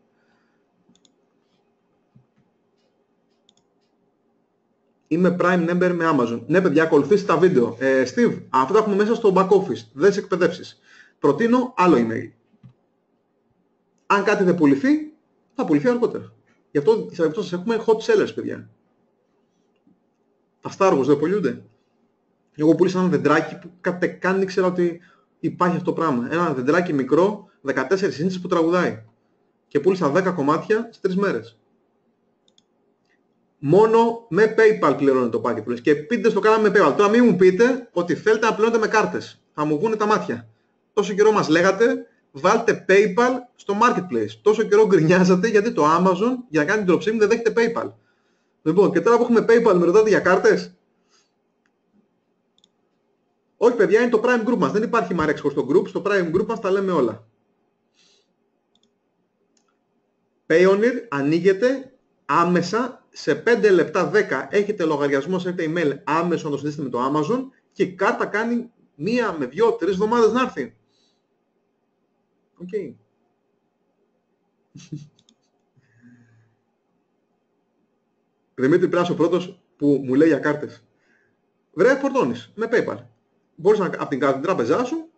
Είμαι Prime Member με Amazon. Ναι, παιδιά, ακολουθήστε τα βίντεο. Steve, αυτό το έχουμε μέσα στο back office. Δεν σε εκπαιδεύσεις. Προτείνω άλλο email. Αν κάτι δεν πουληθεί, θα πουληθεί αργότερα. Γι' αυτό σας έχουμε hot sellers, παιδιά. Τα Star Wars δεν πουλούνται. Εγώ πούλησα ένα δεντράκι που καν ήξερα ότι υπάρχει αυτό το πράγμα. Ένα δεντράκι μικρό 14 ίντσες που τραγουδάει. Και πούλησα 10 κομμάτια στις 3 μέρες. Μόνο με PayPal πληρώνει το Marketplace. Και πείτε στο κάναμε με PayPal. Τώρα μην μου πείτε ότι θέλετε να πληρώνετε με κάρτες. Θα μου βγουν τα μάτια. Τόσο καιρό μας λέγατε, βάλτε PayPal στο Marketplace. Τόσο καιρό γκρινιάζατε γιατί το Amazon για να κάνει dropshipping δεν δέχεται PayPal. Λοιπόν, και τώρα που έχουμε PayPal με ρωτάτε για κάρτες. Όχι παιδιά, είναι το Prime Group μας. Δεν υπάρχει Marex στο Group. Στο Prime Group μας τα λέμε όλα. Payoneer ανοίγεται άμεσα σε 5 λεπτά 10. Έχετε λογαριασμό, έχετε email άμεσο να το συνδέσετε με το Amazon και η κάρτα κάνει 1 με 2-3 εβδομάδες να έρθει. Οκ. Δημήτρη, πρέπει να είσαι ο πρώτος που μου λέει για κάρτες. Βρε, φορτώνεις με PayPal. Μπορείς από την τράπεζά σου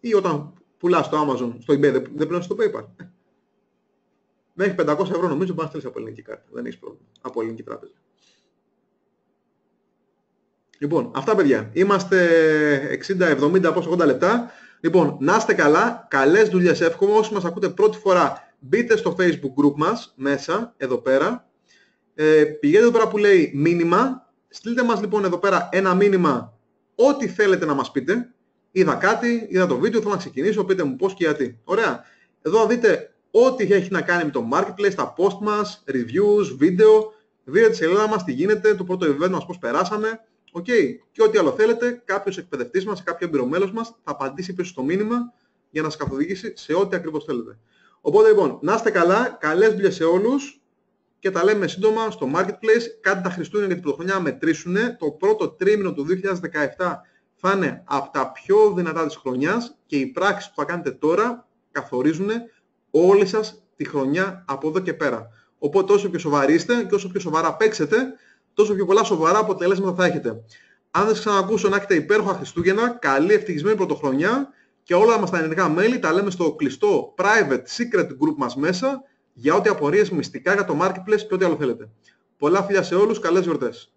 ή όταν πουλάς το Amazon στο eBay δεν πληρώνεις το PayPal. Μέχρι 500 ευρώ νομίζω πας να στείλεις από ελληνική κάρτα. Δεν έχεις πρόβλημα. Από ελληνική τράπεζα. Λοιπόν, αυτά παιδιά. Είμαστε 60, 70, πόσο 80 λεπτά. Λοιπόν, να είστε καλά. Καλές δουλειές εύχομαι. Όσοι μας ακούτε πρώτη φορά, μπείτε στο Facebook group μας μέσα, εδώ πέρα. Πηγαίνετε εδώ πέρα που λέει μήνυμα. Στείλτε μας λοιπόν εδώ πέρα ένα μήνυμα. Ό,τι θέλετε να μας πείτε. Είδα κάτι, είδα το βίντεο, θέλω να ξεκινήσω, πείτε μου πώς και γιατί. Ωραία. Εδώ δείτε ό,τι έχει να κάνει με το Marketplace, τα post μας, reviews, βίντεο. Δείτε τη σελίδα μας, τι γίνεται, το πρώτο event μας πώς περάσαμε. Okay. Και ό,τι άλλο θέλετε, κάποιος εκπαιδευτής μας, κάποιο εμπειρομέλος μας θα απαντήσει πίσω στο μήνυμα για να σας καθοδηγήσει σε ό,τι ακριβώς θέλετε. Οπότε λοιπόν, να είστε καλά, καλές δουλειές σε όλους και τα λέμε σύντομα στο Marketplace. Κάτι τα Χριστούγεννα για την πρωτοχρονιά μετρήσουν. Το πρώτο τρίμηνο του 2017 θα είναι από τα πιο δυνατά της χρονιάς και οι πράξεις που θα κάνετε τώρα καθορίζουν όλη σας τη χρονιά από εδώ και πέρα. Οπότε όσο πιο σοβαροί είστε και όσο πιο σοβαρά παίξετε, τόσο πιο πολλά σοβαρά αποτελέσματα θα έχετε. Αν δεν σας ξανακούσω, να έχετε υπέροχα Χριστούγεννα, καλή ευτυχισμένη πρωτοχρονιά και όλα μας τα ενεργά μέλη τα λέμε στο κλειστό private secret group μας μέσα για ό,τι απορίες μυστικά για το Marketplace και ό,τι άλλο θέλετε. Πολλά φιλιά σε όλους, καλές γιορτές.